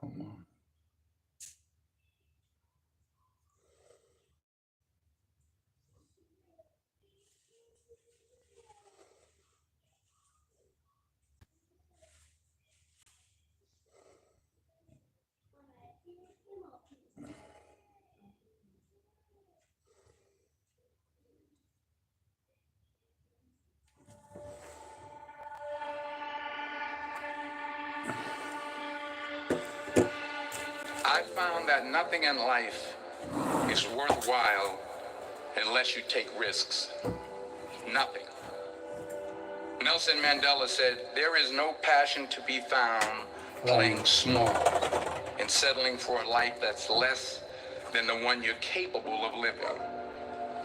Come on. I found that nothing in life is worthwhile unless you take risks. Nothing. Nelson Mandela said, "There is no passion to be found playing small and settling for a life that's less than the one you're capable of living."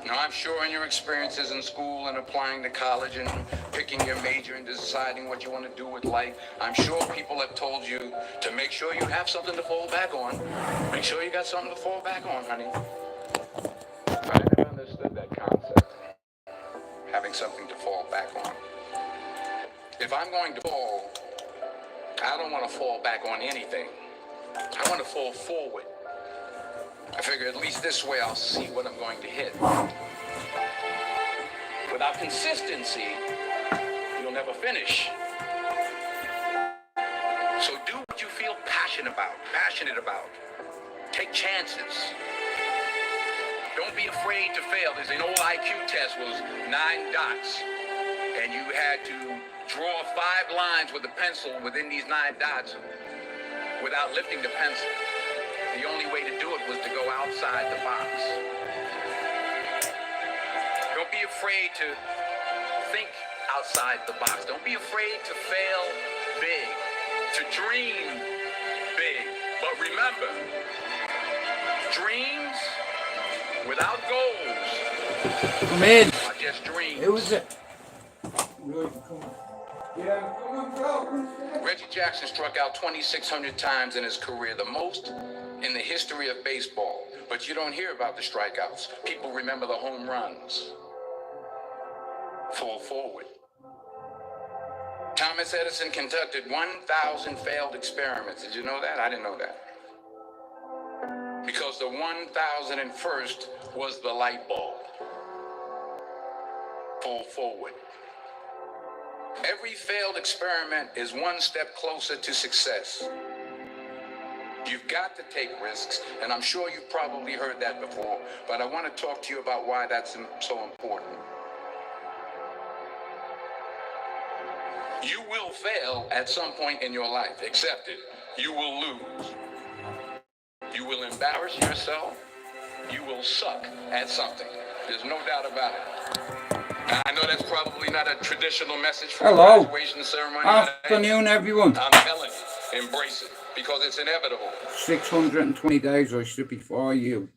Now, I'm sure in your experiences in school and applying to college and picking your major and deciding what you want to do with life, I'm sure people have told you to make sure you have something to fall back on. Make sure you got something to fall back on, honey. But I never understood that concept, having something to fall back on. If I'm going to fall, I don't want to fall back on anything. I want to fall forward. I figure at least this way I'll see what I'm going to hit. Without consistency, you'll never finish. So do what you feel passionate about. Take chances. Don't be afraid to fail. There's an old IQ test was 9 dots, and you had to draw 5 lines with a pencil within these 9 dots without lifting the pencil. The only way to do it was to go outside the box. Don't be afraid to think outside the box. Don't be afraid to fail big, to dream big. But remember, dreams without goals are just dreams. It was it. Yeah, come on, bro. Reggie Jackson struck out 2,600 times in his career, the most in the history of baseball. But you don't hear about the strikeouts. People remember the home runs. Fall forward. Thomas Edison conducted 1,000 failed experiments. Did you know that? I didn't know that. Because the 1,001st was the light bulb. Fall forward. Every failed experiment is one step closer to success. You've got to take risks, and I'm sure you've probably heard that before, but I want to talk to you about why that's so important. You will fail at some point in your life. Accept it. You will lose. You will embarrass yourself. You will suck at something. There's no doubt about it. I know that's probably not a traditional message for a graduation ceremony. Afternoon, everyone. I'm telling you, embrace it, because it's inevitable. 620 days I stood before you.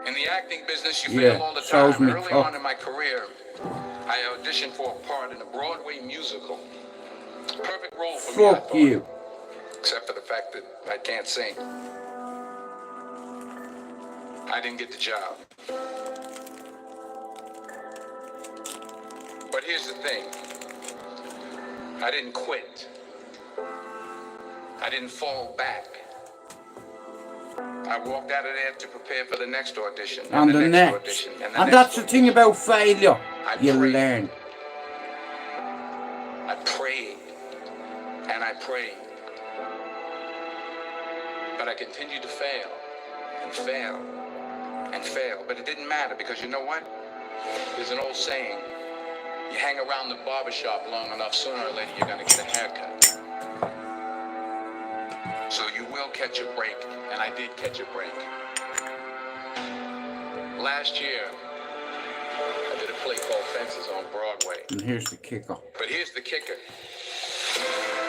In the acting business, you fail all the time. Early on in my career, I auditioned for a part in a Broadway musical. Perfect role for me, I thought. You. Except for the fact that I can't sing. I didn't get the job. But here's the thing. I didn't quit. I didn't fall back. I walked out of there to prepare for the next audition. And the next audition. And that's the thing about failure. You learn. I prayed. And I prayed. But I continued to fail. And fail. And fail. But it didn't matter, because you know what? There's an old saying. You hang around the barbershop long enough, sooner or later you're going to get a haircut. So you will catch a break, and I did catch a break. Last year, I did a play called Fences on Broadway. And here's the kicker. But here's the kicker.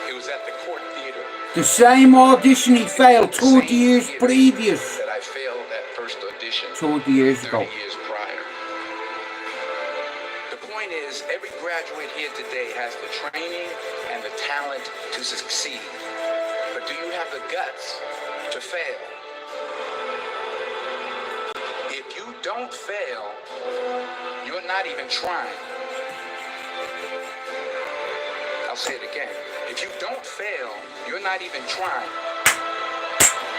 It was at the Court Theater. The same audition he failed 20 years previous. That I failed that first audition 20 years ago. 30 years prior. The point is, every graduate here today has the training and the talent to succeed. But do you have the guts to fail? If you don't fail, you're not even trying. I'll say it again. If you don't fail, you're not even trying.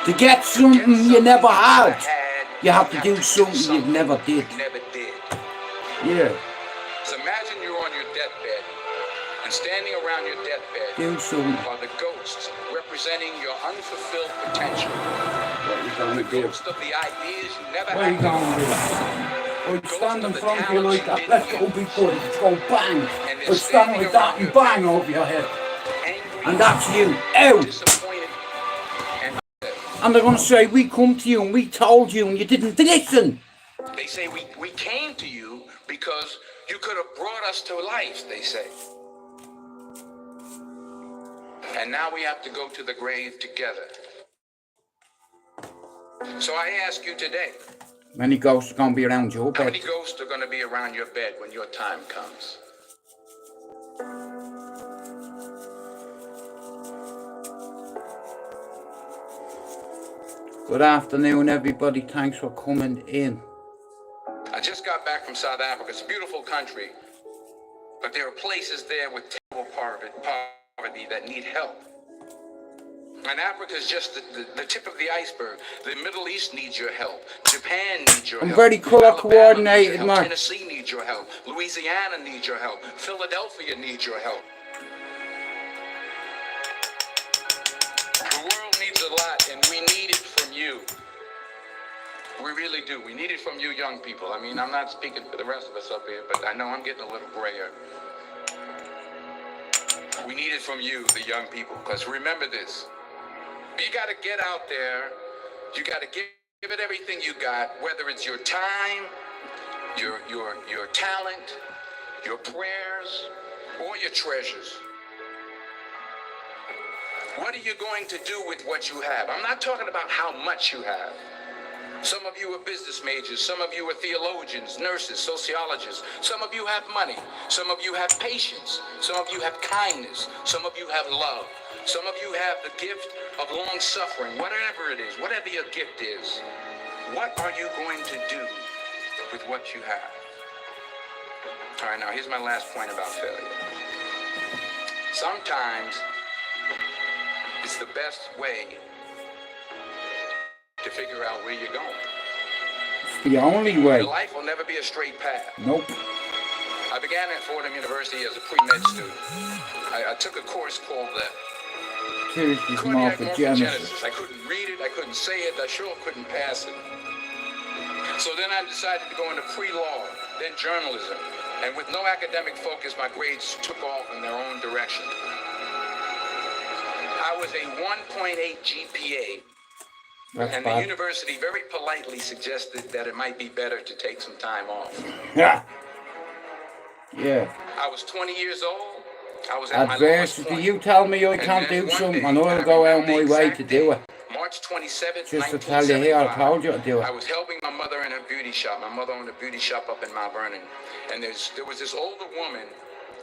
To get something you never had, you have to do something you never did. Yeah. So imagine you're on your deathbed, and standing around your deathbed are the ghosts representing your unfulfilled potential. What are you going to do? Ghost of the ideas you never What are you going to do? I'd stand in front of you like that, let's go big buddy, go bang. I'd stand like that and bang over your head. And that's you, out. And they're going to say, we come to you and we told you and you didn't listen. They say, we came to you because you could have brought us to life, they say. And now we have to go to the grave together. So I ask you today. Many ghosts are going to be around your bed. How many ghosts are going to be around your bed when your time comes? Good afternoon, everybody. Thanks for coming in. I just got back from South Africa. It's a beautiful country. But there are places there with terrible poverty that need help. And Africa is just the tip of the iceberg. The Middle East needs your help. Japan needs your help. I'm very color coordinated, man. Tennessee needs your help. Louisiana needs your help. Philadelphia needs your help. The world needs a lot, and we need it from you. We really do. We need it from you young people. I mean, I'm not speaking for the rest of us up here, but I know I'm getting a little grayer. We need it from you, the young people, because remember this. You got to get out there. You got to give it everything you got, whether it's your time, your talent, your prayers, or your treasures. What are you going to do with what you have? I'm not talking about how much you have. Some of you are business majors. Some of you are theologians, nurses, sociologists. Some of you have money. Some of you have patience. Some of you have kindness. Some of you have love. Some of you have the gift of long suffering. Whatever it is, whatever your gift is, what are you going to do with what you have? All right, now here's my last point about failure. Sometimes it's the best way to figure out where you're going. It's the only way. Your life will never be a straight path. Nope. I began at Fordham University as a pre-med student. I took a course called Cardiac Morphogenesis. I couldn't read it, I couldn't say it, I sure couldn't pass it. So then I decided to go into pre-law, then journalism. And with no academic focus, my grades took off in their own direction. I was a 1.8 GPA. And the university very politely suggested that it might be better to take some time off. Yeah. Yeah. I was 20 years old. I was at adversity. You tell me I can't do something, and I'll go out my way to do it. March 27th, just to tell you here, I told you to do it. I was helping my mother in her beauty shop. My mother owned a beauty shop up in Mount Vernon. And there was this older woman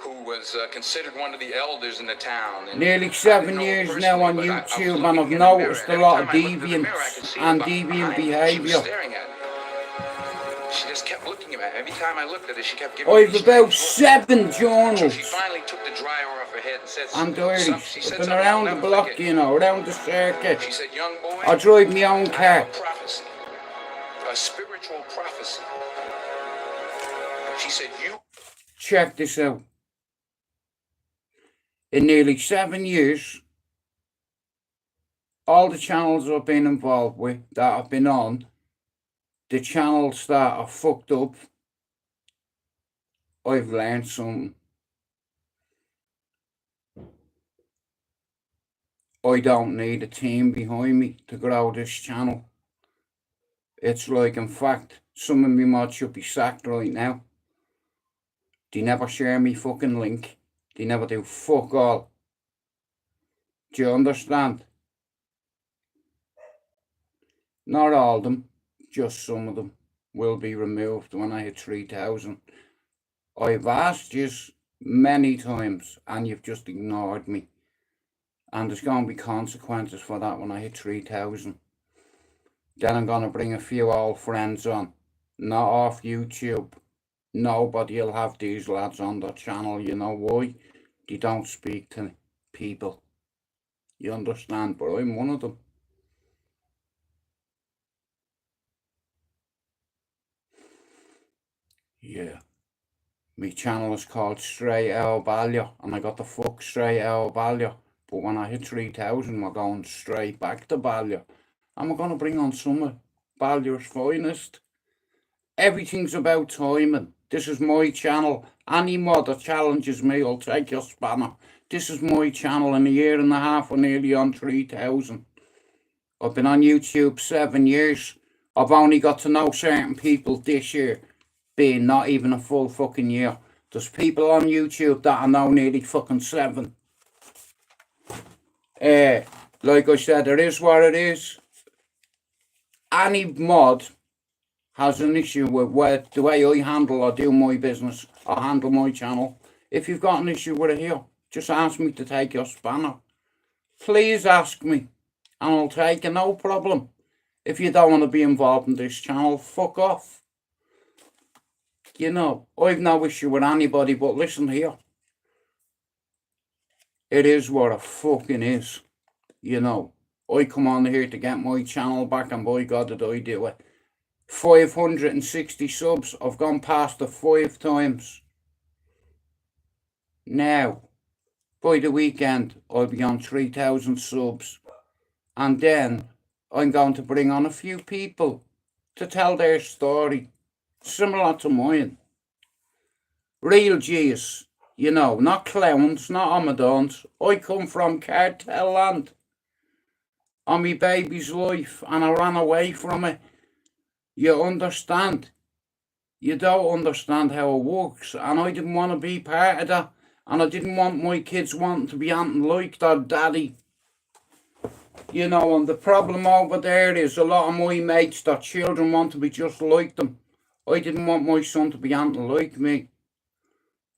who was considered one of the elders in the town. And nearly 7 years now on YouTube, and I've noticed a lot of deviance and deviant behaviour. She just kept looking at me. Every time I looked at her, she kept giving me. I've about 7 journals. So she finally took the dryer off her head and said, and diaries. I've been around the block, you know, around the circuit. She said, young boy, I drive my own car. Prophecy, a spiritual prophecy. She said, you... Check this out. In nearly 7 years, all the channels I've been involved with, that I've been on, the channels that are fucked up, I've learned something. I don't need a team behind me to grow this channel. It's like, in fact, some of me mods should be sacked right now. They never share me fucking link. They never do fuck all. Do you understand? Not all of them, just some of them will be removed when I hit 3,000. I've asked you many times and you've just ignored me. And there's going to be consequences for that when I hit 3,000. Then I'm going to bring a few old friends on. Not off YouTube. Nobody will have these lads on their channel. You know why? They don't speak to me. people. You understand? But I'm one of them. Yeah. My channel is called STRAIGHTOUTTABALLYER, and I got the fuck straight out of Ballier. But when I hit 3,000, we're going straight back to Ballier. And we're going to bring on some of Ballier's finest. Everything's about timing. This is my channel. Any mod that challenges me, I'll take your spanner. This is my channel. In a year and a half, we're nearly on 3,000. I've been on YouTube 7 years. I've only got to know certain people this year, being not even a full fucking year. There's people on YouTube that I know nearly fucking 7. Like I said, it is what it is. Any mod has an issue with the way I handle or do my business or handle my channel. If you've got an issue with it here, just ask me to take your spanner. Please ask me, and I'll take it, no problem. If you don't want to be involved in this channel, fuck off. You know, I've no issue with anybody, but listen here. It is what it fucking is. You know, I come on here to get my channel back, and by God did I do it. 560 subs. I've gone past it 5 times. Now, by the weekend, I'll be on 3,000 subs. And then I'm going to bring on a few people to tell their story, similar to mine. Real G's, you know, not clowns, not Amadons. I come from cartel land on my baby's life, and I ran away from it. You understand? You don't understand how it works, and I didn't want to be part of that, and I didn't want my kids wanting to be anything like their daddy. You know, and the problem over there is a lot of my mates, their children want to be just like them. I didn't want my son to be anything like me.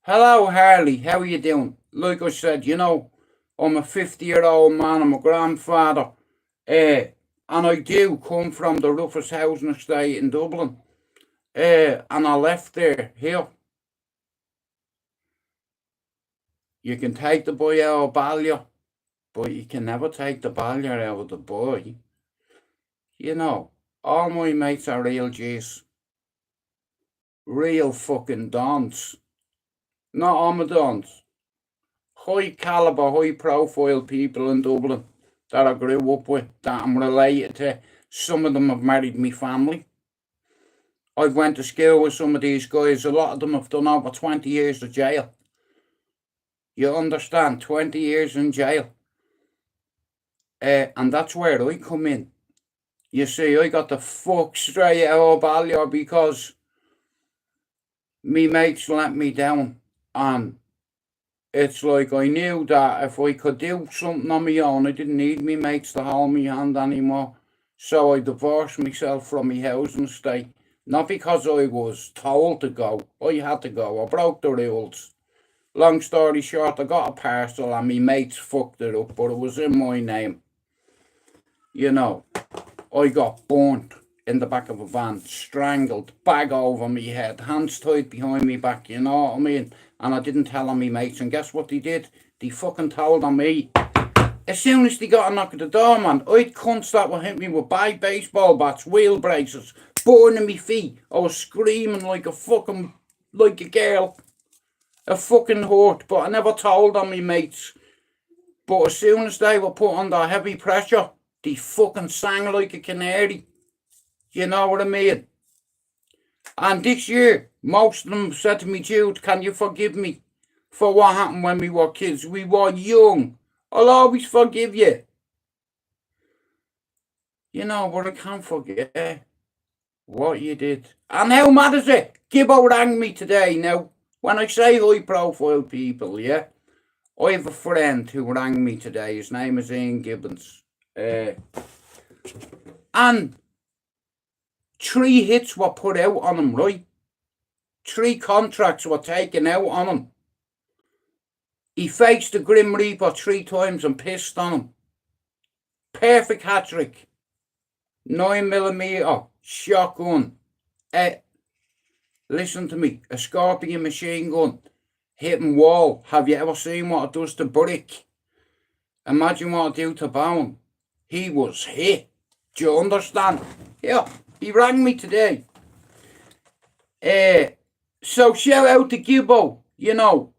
Hello, Harley, how are you doing? Like I said, you know, I'm a 50-year-old man, I'm a grandfather, and I do come from the roughest housing estate in Dublin. And I left there, here. You can take the boy out of Ballier, but you can never take the Ballier out of the boy. You know, all my mates are real G's. Real fucking dons. Not Amadons. High caliber, high profile people in Dublin that I grew up with, that I'm related to. Some of them have married me family. I've went to school with some of these guys. A lot of them have done over 20 years of jail. You understand? 20 years in jail. And that's where I come in. You see, I got the fuck straight out of Ballier because me mates let me down. And it's like I knew that if I could do something on my own, I didn't need me mates to hold me hand anymore. So I divorced myself from my housing estate. Not because I was told to go. I had to go. I broke the rules. Long story short, I got a parcel and my mates fucked it up, but it was in my name. You know, I got burnt in the back of a van, strangled, bag over me head, hands tied behind me back, you know what I mean? And I didn't tell on me mates, and guess what they did? They fucking told on me. As soon as they got a knock at the door, man, I'd cunts that would hit me with baseball bats, wheel braces, burning me feet. I was screaming like a girl. A fucking hurt, but I never told on me mates. But as soon as they were put under heavy pressure, they fucking sang like a canary. You know what I mean? And this year, most of them said to me, Jude, can you forgive me for what happened when we were kids? We were young. I'll always forgive you. You know, but I can't forget what you did. And how mad is it? Gibbo rang me today now. When I say high profile people, yeah, I have a friend who rang me today. His name is Ian Gibbons. And 3 hits were put out on him, right? 3 contracts were taken out on him. He faced the Grim Reaper 3 times and pissed on him. Perfect hat-trick. 9mm shotgun. Listen to me. A Scorpion machine gun. Hitting wall. Have you ever seen what it does to brick? Imagine what I do to Bowen. He was hit. Do you understand? Yeah, he rang me today. So shout out to Gibbo. You know,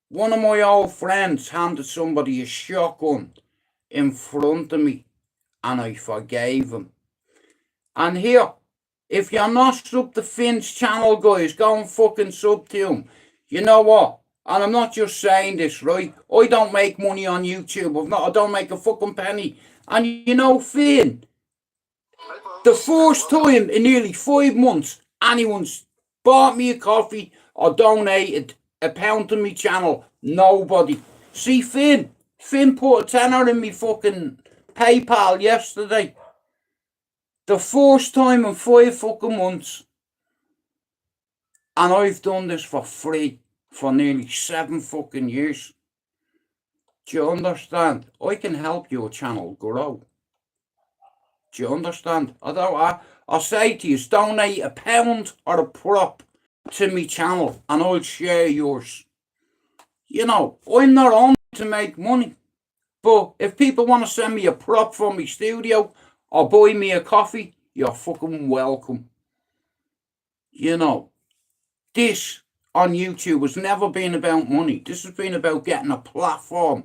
one of my old friends handed somebody a shotgun in front of me, and I forgave him. And here, if you're not sub to Finn's channel, guys, go and fucking sub to him. You know what? And I'm not just saying this, right? I don't make money on YouTube. I don't make a fucking penny. And you know, Finn, the first time in nearly 5 months anyone's bought me a coffee or donated a pound to me channel, nobody. See, Finn put a tenner in me fucking PayPal yesterday. The first time in 5 fucking months. And I've done this for free for nearly 7 fucking years. Do you understand? I can help your channel grow. Do you understand? I'll say to you, donate a pound or a prop to me channel and I'll share yours. You know, I'm not on to make money. But if people want to send me a prop from my studio or buy me a coffee, you're fucking welcome. You know, this on YouTube has never been about money. This has been about getting a platform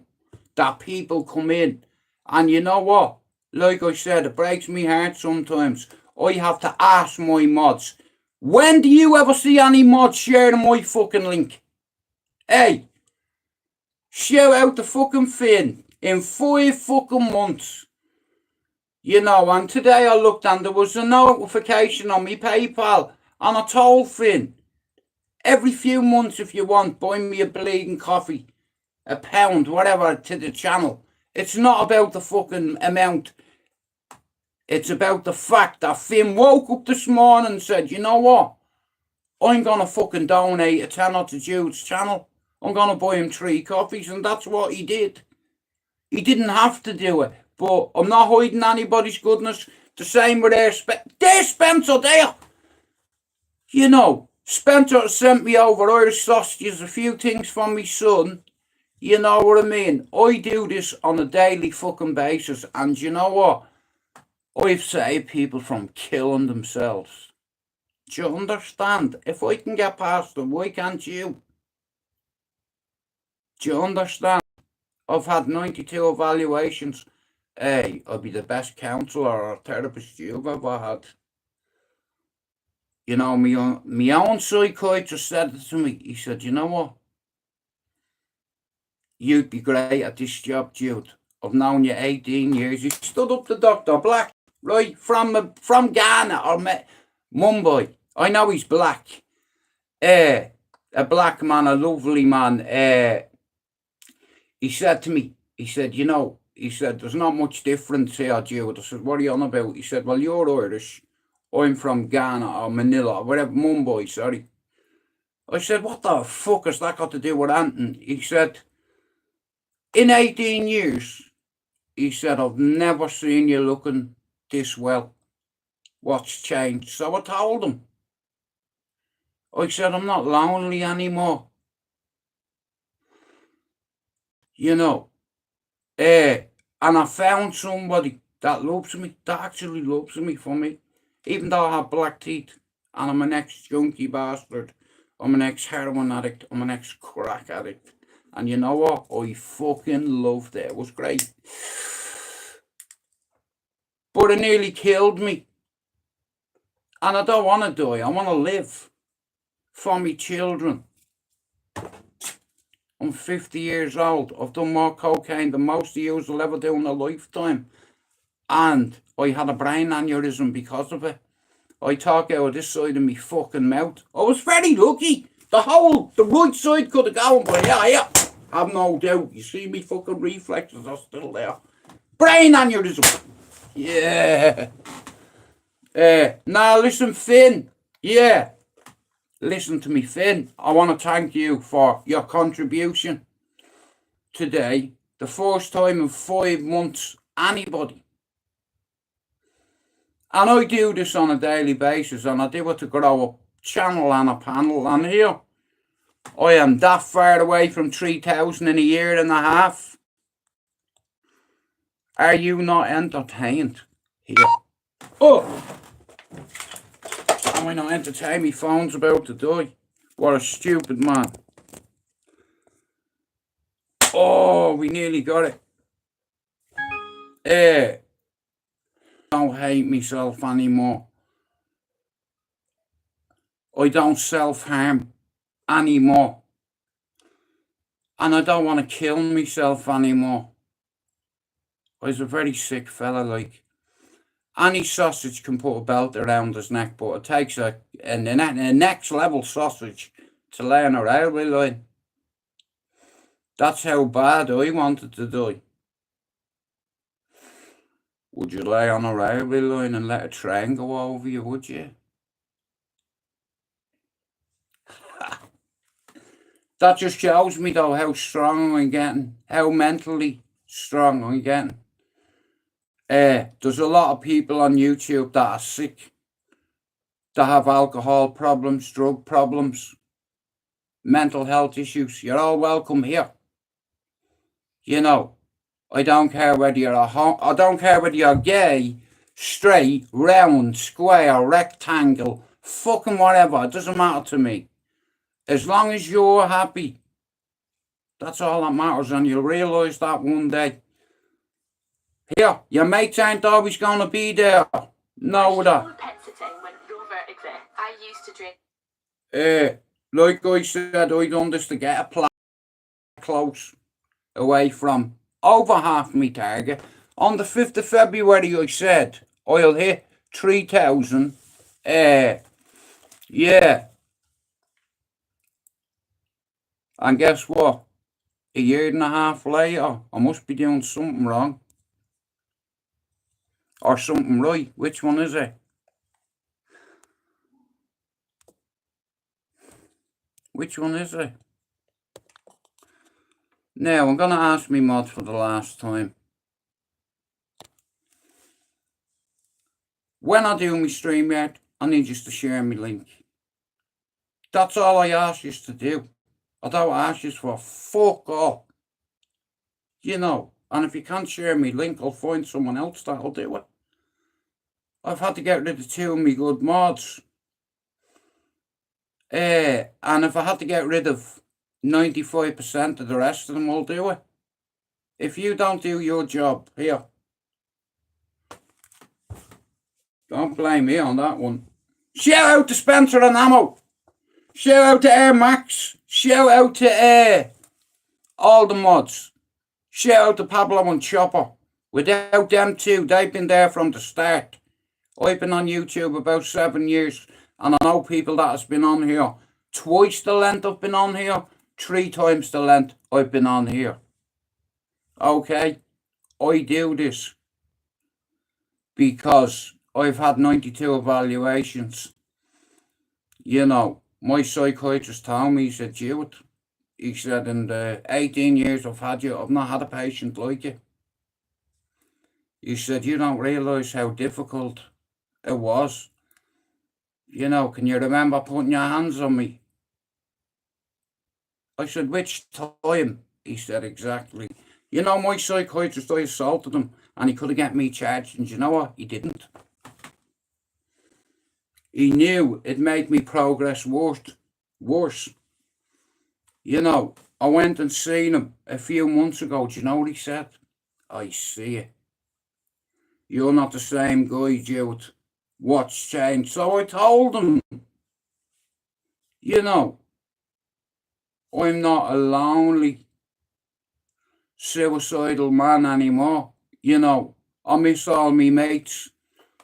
that people come in. And you know what? Like I said, it breaks me heart sometimes. I have to ask my mods, when do you ever see any mods sharing my fucking link? Hey, shout out to fucking Finn in 5 fucking months. You know, and today I looked and there was a notification on me PayPal and I told Finn, every few months if you want, buy me a bleeding coffee, a pound, whatever, to the channel. It's not about the fucking amount. It's about the fact that Finn woke up this morning and said, you know what? I'm going to fucking donate a tenner to Jude's channel. I'm going to buy him 3 coffees, and that's what he did. He didn't have to do it, but I'm not hiding anybody's goodness. The same with there's Spencer there. You know, Spencer sent me over Irish sausages, a few things from my son. You know what I mean? I do this on a daily fucking basis, and you know what? I've saved people from killing themselves. Do you understand? If I can get past them, why can't you? Do you understand? I've had 92 evaluations. Hey, I'll be the best counsellor or therapist you've ever had. You know, my own psychiatrist said it to me. He said, you know what? You'd be great at this job, Jude. I've known you 18 years. You stood up to Dr. Black, right? From Ghana or Mumbai. I know he's black. A black man, a lovely man. He said to me, he said, you know, he said, there's not much difference here, Jude. I said, what are you on about? He said, well, you're Irish. I'm from Ghana or Manila or whatever, Mumbai, sorry. I said, what the fuck has that got to do with anything? He said, in 18 years, he said, I've never seen you looking this well. What's changed? So I told him. I said, I'm not lonely anymore. You know, and I found somebody that loves me, that actually loves me for me. Even though I have black teeth and I'm an ex-junkie bastard, I'm an ex-heroin addict, I'm an ex-crack addict. And you know what? I fucking loved it. It was great. But it nearly killed me. And I don't want to die. I want to live for me children. I'm 50 years old. I've done more cocaine than most of you will ever do in a lifetime. And I had a brain aneurysm because of it. I talk out of this side of me fucking mouth. I was very lucky. The right side could have gone, but yeah, I've no doubt. You see me fucking reflexes are still there. Brain aneurysm. Yeah. Now listen, Finn. Yeah. Listen to me, Finn. I want to thank you for your contribution today. The first time in 5 months, anybody. And I do this on a daily basis, and I do it to grow a channel and a panel. And here, I am that far away from 3,000 in a year and a half. Are you not entertained? Here. Oh! Am I not entertained? My phone's about to die. What a stupid man. Oh, we nearly got it. I don't hate myself anymore. I don't self-harm anymore. And I don't want to kill myself anymore. I was a very sick fella, like. Any sausage can put a belt around his neck, but it takes a next level sausage to lay on a railway line. That's how bad I wanted to die. Would you lay on a railway line and let a train go over you, would you? That just shows me, though, how strong I'm getting, how mentally strong I'm getting. There's a lot of people on YouTube that are sick, that have alcohol problems, drug problems, mental health issues. You're all welcome here. You know, I don't care whether you're I don't care whether you're gay, straight, round, square, rectangle, fucking whatever. It doesn't matter to me. As long as you're happy, that's all that matters, and you'll realise that one day. Here, your mates ain't always going to be there. Know that. I used to drink. Like I said, I done this to get a plaque close away from over half my target. On the 5th of February, I said I'll hit 3,000. Yeah. And guess what? A year and a half later, I must be doing something wrong. Or something right. Which one is it? Which one is it? Now, I'm going to ask me mod for the last time. When I do my stream yet, I need you to share my link. That's all I ask you to do. I don't ask you for fuck all. You know, and if you can't share my link, I'll find someone else that'll do it. I've had to get rid of 2 of my good mods. And if I had to get rid of 95% of the rest of them, I'll do it. If you don't do your job, here. Don't blame me on that one. Shout out to Spencer and Ammo. Shout out to Air Max. Shout out to all the mods. Shout out to Pablo and Chopper. Without them two, they've been there from the start. I've been on YouTube about 7 years, and I know people that has been on here twice the length I've been on here, 3 times the length I've been on here. Okay, I do this because I've had 92 evaluations. You know, my psychiatrist told me, he said, Jewett, he said, in the 18 years I've had you, I've not had a patient like you. He said, you don't realise how difficult it was. You know, can you remember putting your hands on me? I said, which time? He said, exactly. You know, my psychiatrist, I assaulted him, and he could have got me charged, and you know what? He didn't. He knew it'd make me progress worse. You know, I went and seen him a few months ago. Do you know what he said? I see it. You're not the same guy, Jewett. What's changed? So I told him, you know, I'm not a lonely, suicidal man anymore. You know, I miss all me mates.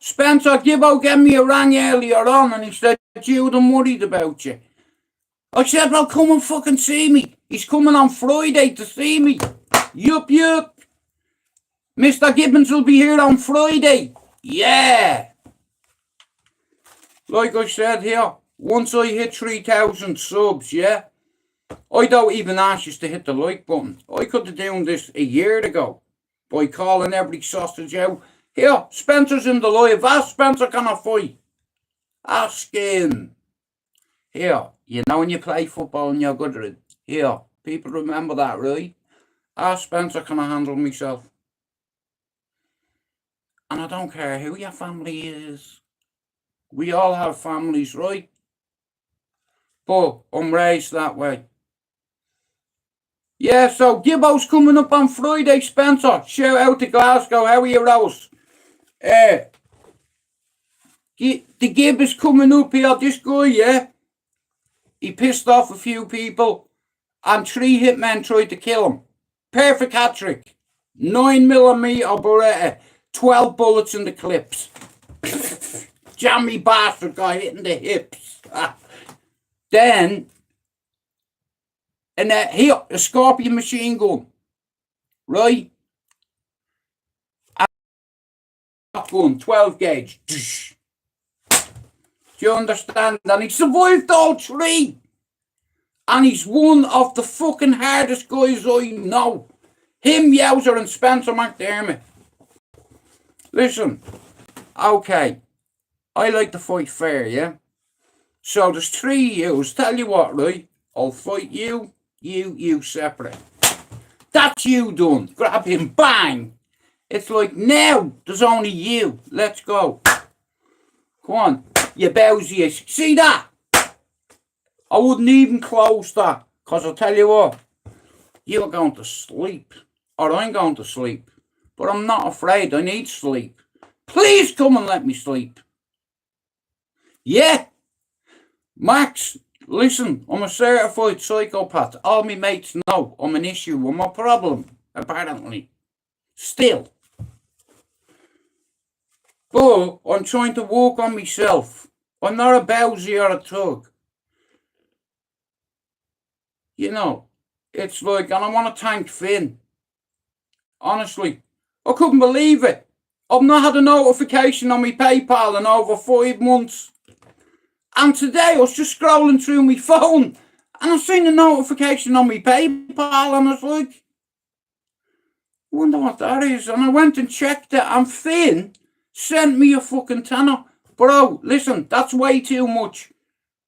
Spencer Gibbo gave me a rang earlier on, and he said, Jude, I'm worried about you. I said, well, come and fucking see me. He's coming on Friday to see me. Yup. Mr. Gibbons will be here on Friday. Yeah. Like I said here, once I hit 3,000 subs, yeah, I don't even ask you to hit the like button. I could have done this a year ago by calling every sausage out. Here, Spencer's in the live. Ask Spencer, can I fight? Ask him. Here, you know when you play football and you're good at it. Here, people remember that, right? Ask Spencer, can I handle myself? I don't care who your family is. We all have families, right? But I'm raised that way. Yeah, so Gibbo's coming up on Friday, Spencer. Shout out to Glasgow. How are you, Rose? The Gib is coming up here. This guy, yeah, he pissed off a few people, and 3 hitmen tried to kill him. Perfect hat trick. 9mm Beretta, 12 bullets in the clips. Jammy bastard got hit in the hips. Then, and here, a Scorpion machine gun, right? Gun, 12 gauge. Do you understand? And he survived all 3. And he's one of the fucking hardest guys I know. Him, Yowzer, and Spencer McDermott. Listen, okay, I like to fight fair, yeah? So there's 3 yous. Tell you what, right? I'll fight you separate. That's you done. Grab him, bang. It's like, now there's only you. Let's go. Come on, you bowsies. See that? I wouldn't even close that, because I'll tell you what, you're going to sleep, or I'm going to sleep, but I'm not afraid. I need sleep. Please come and let me sleep. Yeah, Max, listen, I'm a certified psychopath. All my mates know I'm an issue. I'm a problem, apparently. Still. But I'm trying to work on myself. I'm not a bowsy or a thug. You know, it's like, and I want to thank Finn. Honestly, I couldn't believe it. I've not had a notification on my PayPal in over 5 months. And today I was just scrolling through my phone and I seen a notification on my PayPal and I was like, I wonder what that is. And I went and checked it and Finn sent me a fucking tenner. Bro, listen, that's way too much.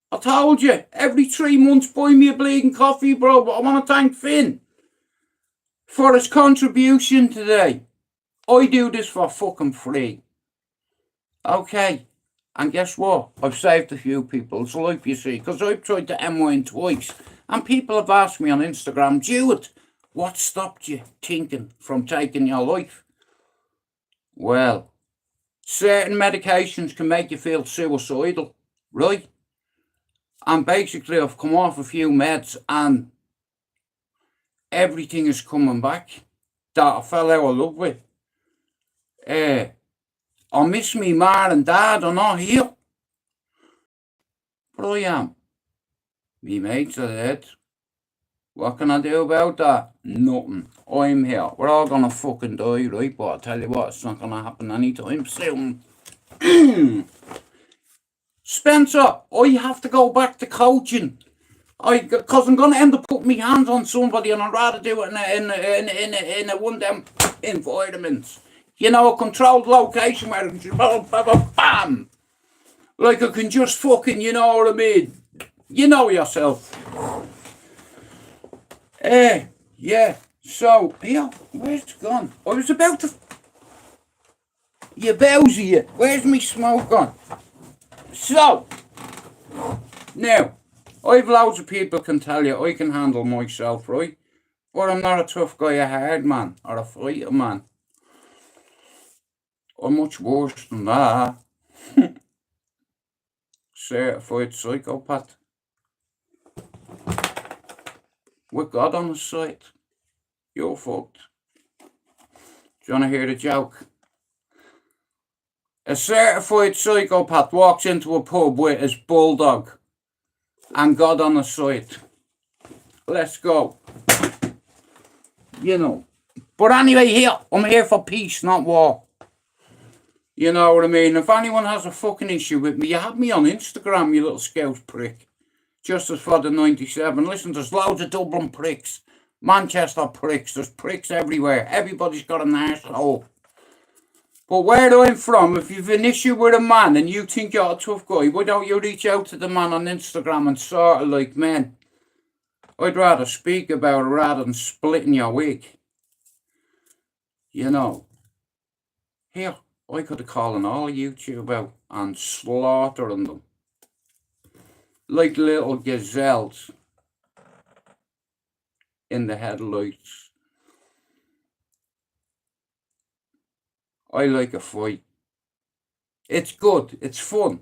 I told you, every 3 months buy me a bleeding coffee, bro, but I want to thank Finn for his contribution today. I do this for fucking free. Okay, and guess what? I've saved a few people's life, you see, because I've tried to M1 twice, and people have asked me on Instagram, Jewett, what stopped you thinking from taking your life? Well, certain medications can make you feel suicidal, right? And basically, I've come off a few meds and everything is coming back that I fell out of love with. I miss me ma and dad are not here. But I am. Me mates are dead. What can I do about that? Nothing. I'm here. We're all gonna fucking die, right? But I tell you what, it's not gonna happen anytime soon. Spencer, I have to go back to coaching. Because I'm going to end up putting my hands on somebody and I'd rather do it in a one of them environments. You know, a controlled location where I can just bam. Like I can just fucking, you know what I mean? You know yourself. Yeah. So, here, where's it gone? I was about to... You bowsy, where's me smoke gone? So, now, I've loads of people can tell you I can handle myself, right? But I'm not a tough guy, a hard man, or a fighter man. I'm much worse than that. Certified psychopath. With God on the side. You're fucked. Do you want to hear the joke? A certified psychopath walks into a pub with his bulldog and God on the side. Let's go. You know. But anyway, I'm here for peace, not war. You know what I mean? If anyone has a fucking issue with me, you have me on Instagram, you little scout prick. Justice for the 97. Listen, there's loads of Dublin pricks. Manchester pricks. There's pricks everywhere. Everybody's got an arsehole. But where I'm from, if you've an issue with a man and you think you're a tough guy, why don't you reach out to the man on Instagram and sort of like, man, I'd rather speak about it rather than splitting your wig. You know. Here, I could have called all YouTube out and slaughtering them like little gazelles in the headlights. I like a fight. It's good. It's fun.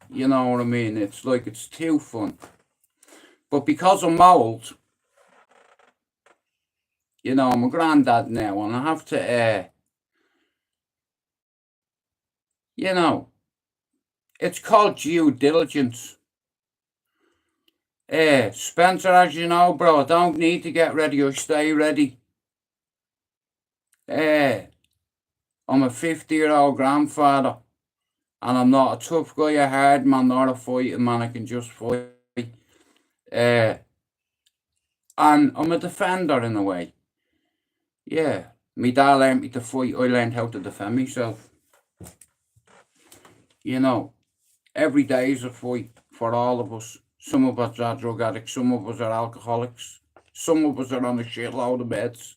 You know what I mean? It's like it's too fun. But because I'm old, you know, I'm a granddad now, and I have to, you know, it's called due diligence. Spencer, as you know, bro, I don't need to get ready or stay ready. I'm a 50-year-old grandfather, and I'm not a tough guy, a hard man, nor a fighting man. I can just fight. And I'm a defender in a way. Yeah, my dad learned me to fight. I learned how to defend myself. You know, every day is a fight for all of us. Some of us are drug addicts, some of us are alcoholics, some of us are on a shitload of meds.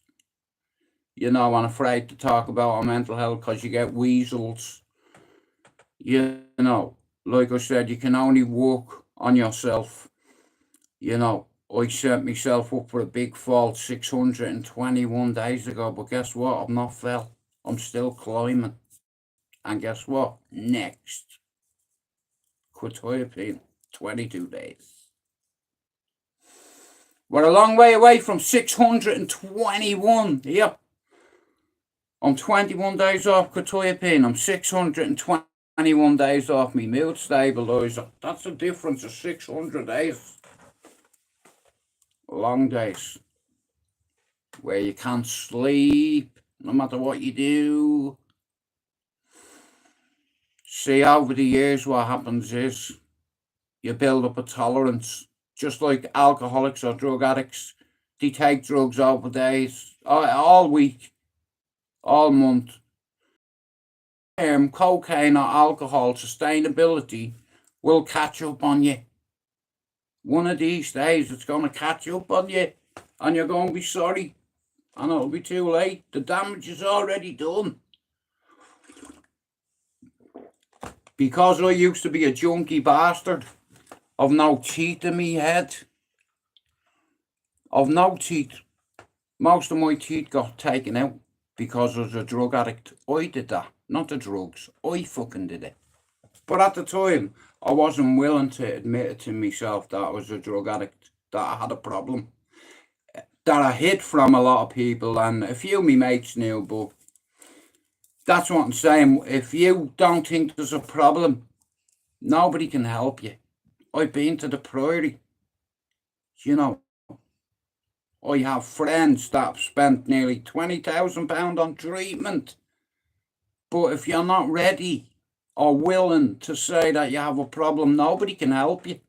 You know, I'm afraid to talk about our mental health because you get weasels. You know, like I said, you can only work on yourself. You know, I set myself up for a big fall 621 days ago, but guess what? I'm not fell. I'm still climbing. And guess what? Next. Quetiapine, 22 days. We're a long way away from 621. Yep. I'm 21 days off quetiapine. I'm 621 days off me mood stabilizer. That's a difference of 600 days. Long days. Where you can't sleep, no matter what you do. See, over the years, what happens is you build up a tolerance. Just like alcoholics or drug addicts, they take drugs over days, all week, all month. Cocaine or alcohol sustainability will catch up on you. One of these days, it's going to catch up on you, and you're going to be sorry, and it'll be too late. The damage is already done. Because I used to be a junkie bastard, I've no teeth in me head. I've no teeth. Most of my teeth got taken out because I was a drug addict. I did that, not the drugs. I fucking did it. But at the time, I wasn't willing to admit it to myself that I was a drug addict, that I had a problem, that I hid from a lot of people, and a few of my mates knew, but that's what I'm saying. If you don't think there's a problem, nobody can help you. I've been to the Priory. You know, I have friends that have spent nearly £20,000 on treatment. But if you're not ready or willing to say that you have a problem, nobody can help you.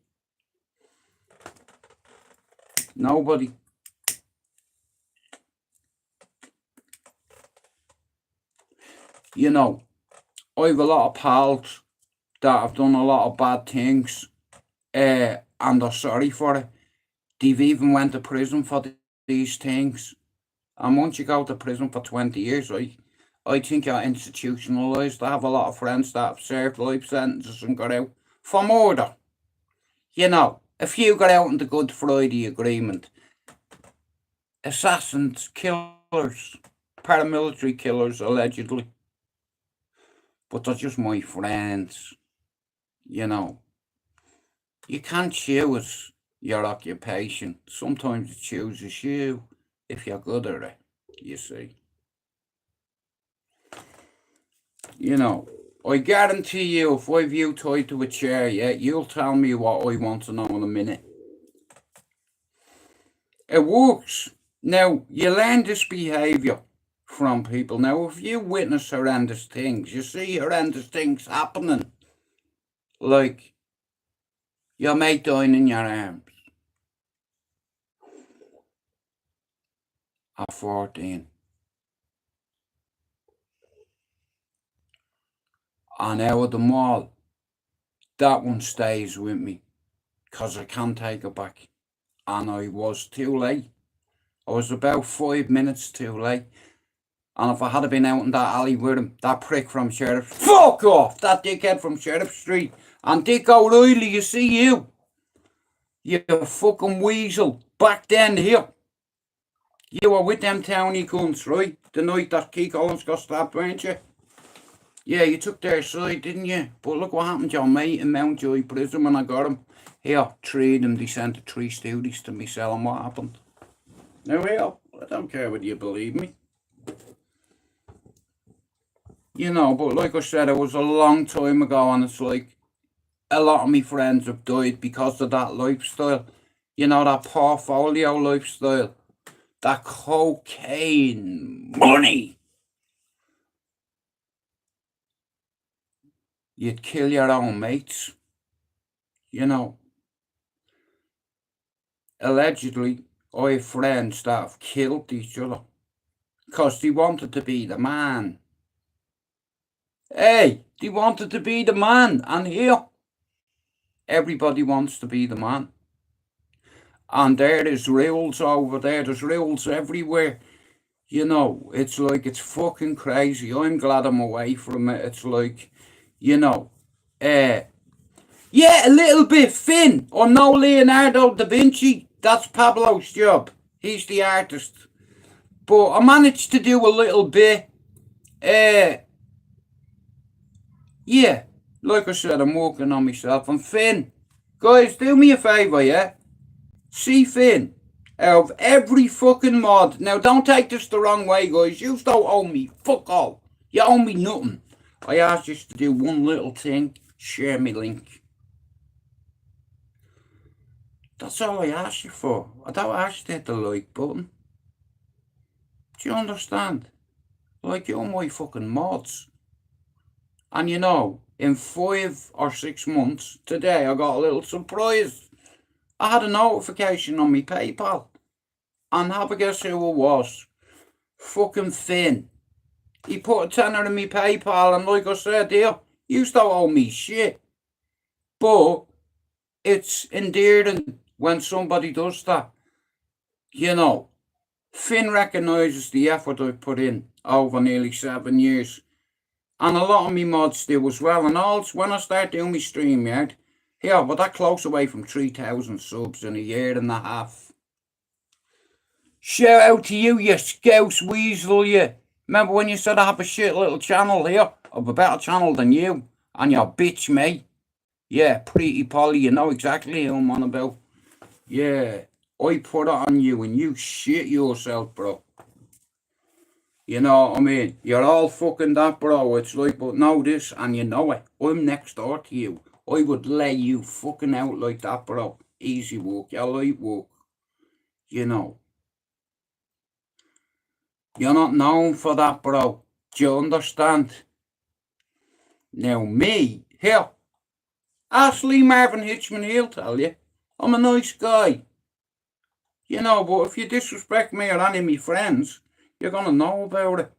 Nobody. You know, I have a lot of pals that have done a lot of bad things, and are sorry for it. They've even went to prison for these things. And once you go to prison for 20 years, I think you're institutionalised. I have a lot of friends that have served life sentences and got out for murder. You know, a few got out in the Good Friday Agreement. Assassins, killers, paramilitary killers, allegedly. But they're just my friends. You know, you can't choose your occupation. Sometimes it chooses you if you're good at it, you see. You know, I guarantee you, if I view tied to a chair, yeah, you'll tell me what I want to know in a minute. It works. Now, you learn this behaviour from people. Now, if you witness horrendous things, you see horrendous things happening, like your mate dying in your arms at 14. And out of them all, that one stays with me, because I can't take it back. And I was too late. I was about 5 minutes too late. And if I had been out in that alley with him, that prick from Sheriff... Fuck off! That dickhead from Sheriff Street. And Dick O'Reilly, you see you. You fucking weasel. Back then, here. You were with them townie cunts, right? The night that Keith Owens got stabbed, weren't you? Yeah, you took their side, didn't you? But look what happened to your mate in Mountjoy prison when I got him. Here, three of them, they sent the 3 Stooties to me selling what happened. Now, here, I don't care whether you believe me. You know, but like I said, it was a long time ago, and it's like a lot of my friends have died because of that lifestyle. You know, that portfolio lifestyle. That cocaine money. You'd kill your own mates. You know. Allegedly, I have friends that have killed each other because they wanted to be the man. Hey, they wanted to be the man, and here, everybody wants to be the man. And there is rules over there, there's rules everywhere. You know, it's like, it's fucking crazy. I'm glad I'm away from it. It's like, you know, yeah, a little bit Finn, or no Leonardo da Vinci. That's Pablo's job. He's the artist. But I managed to do a little bit. Yeah, like I said, I'm working on myself. And Finn, guys, do me a favour, yeah? See Finn, out of every fucking mod. Now, don't take this the wrong way, guys. You don't owe me fuck all. You owe me nothing. I asked you to do one little thing. Share me link. That's all I asked you for. I don't ask you to hit the like button. Do you understand? Like, you're my fucking mods. And you know, in 5 or 6 months, today I got a little surprise. I had a notification on my PayPal. And have a guess who it was? Fucking Finn. He put a tenner in my PayPal, and like I said here, you still owe me shit. But it's endearing when somebody does that. You know, Finn recognises the effort I've put in over nearly 7 years. And a lot of me mods do as well. And also, when I start doing my StreamYard, here, we're that close away from 3,000 subs in a year and a half. Shout out to you, you scouse weasel, you. Remember when you said I have a shit little channel here? I have a better channel than you. And your bitch, mate. Yeah, Pretty Polly, you know exactly who I'm on about. Yeah, I put it on you and you shit yourself, bro. You know what I mean? You're all fucking that, bro. It's like, but know this, and you know it. I'm next door to you. I would lay you fucking out like that, bro. Easy work. You're light work. You know. You're not known for that, bro. Do you understand? Now, me, here. Ashley Marvin Hitchman, he'll tell you. I'm a nice guy. You know, but if you disrespect me or any of my friends, you're gonna know about it.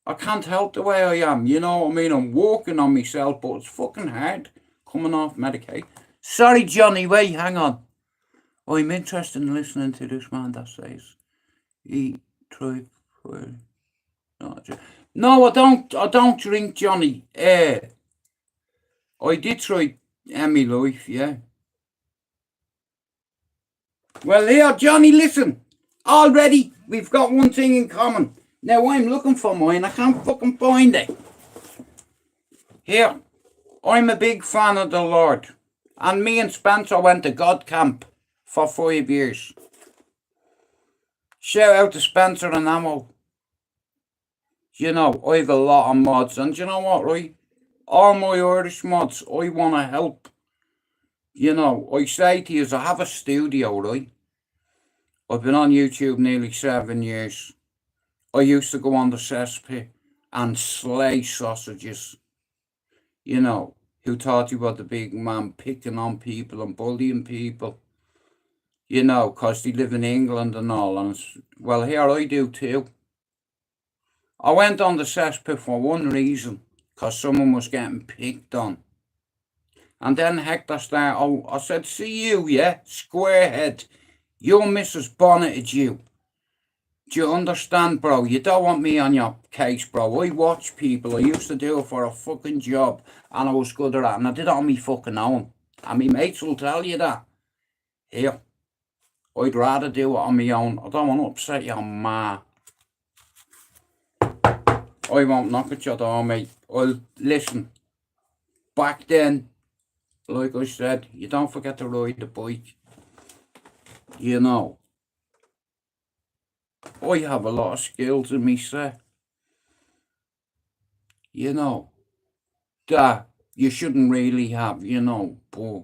I can't help the way I am, you know what I mean? I'm working on myself, but it's fucking hard coming off medication. Sorry, Johnny, wait, hang on. I'm interested in listening to this man that says he tried for... No, I don't drink, Johnny. I did try Emmy Life, yeah. Well, here, Johnny, listen. Already, we've got one thing in common. Now, I'm looking for mine. I can't fucking find it. Here, I'm a big fan of the Lord. And me and Spencer went to God Camp for 5 years. Shout out to Spencer and Amo. You know, I have a lot of mods. And you know what, right? All my Irish mods, I want to help. You know, I say to you, I have a studio, right? I've been on YouTube nearly 7 years. I used to go on the cesspit and slay sausages. You know, who thought he was the big man picking on people and bullying people. You know, because they live in England and all. And well, here I do too. I went on the cesspit for one reason. Because someone was getting picked on. And then Hector started, I said, see you, yeah, squarehead. Your missus bonneted you. Do you understand, bro? You don't want me on your case, bro. I watch people. I used to do it for a fucking job, and I was good at that, and I did it on me fucking own. And me mates will tell you that. Here, I'd rather do it on my own. I don't want to upset your ma. I won't knock at your door, mate. I'll listen. Back then, like I said, you don't forget to ride the bike. You know, I have a lot of skills in me set. You know, that you shouldn't really have, you know, but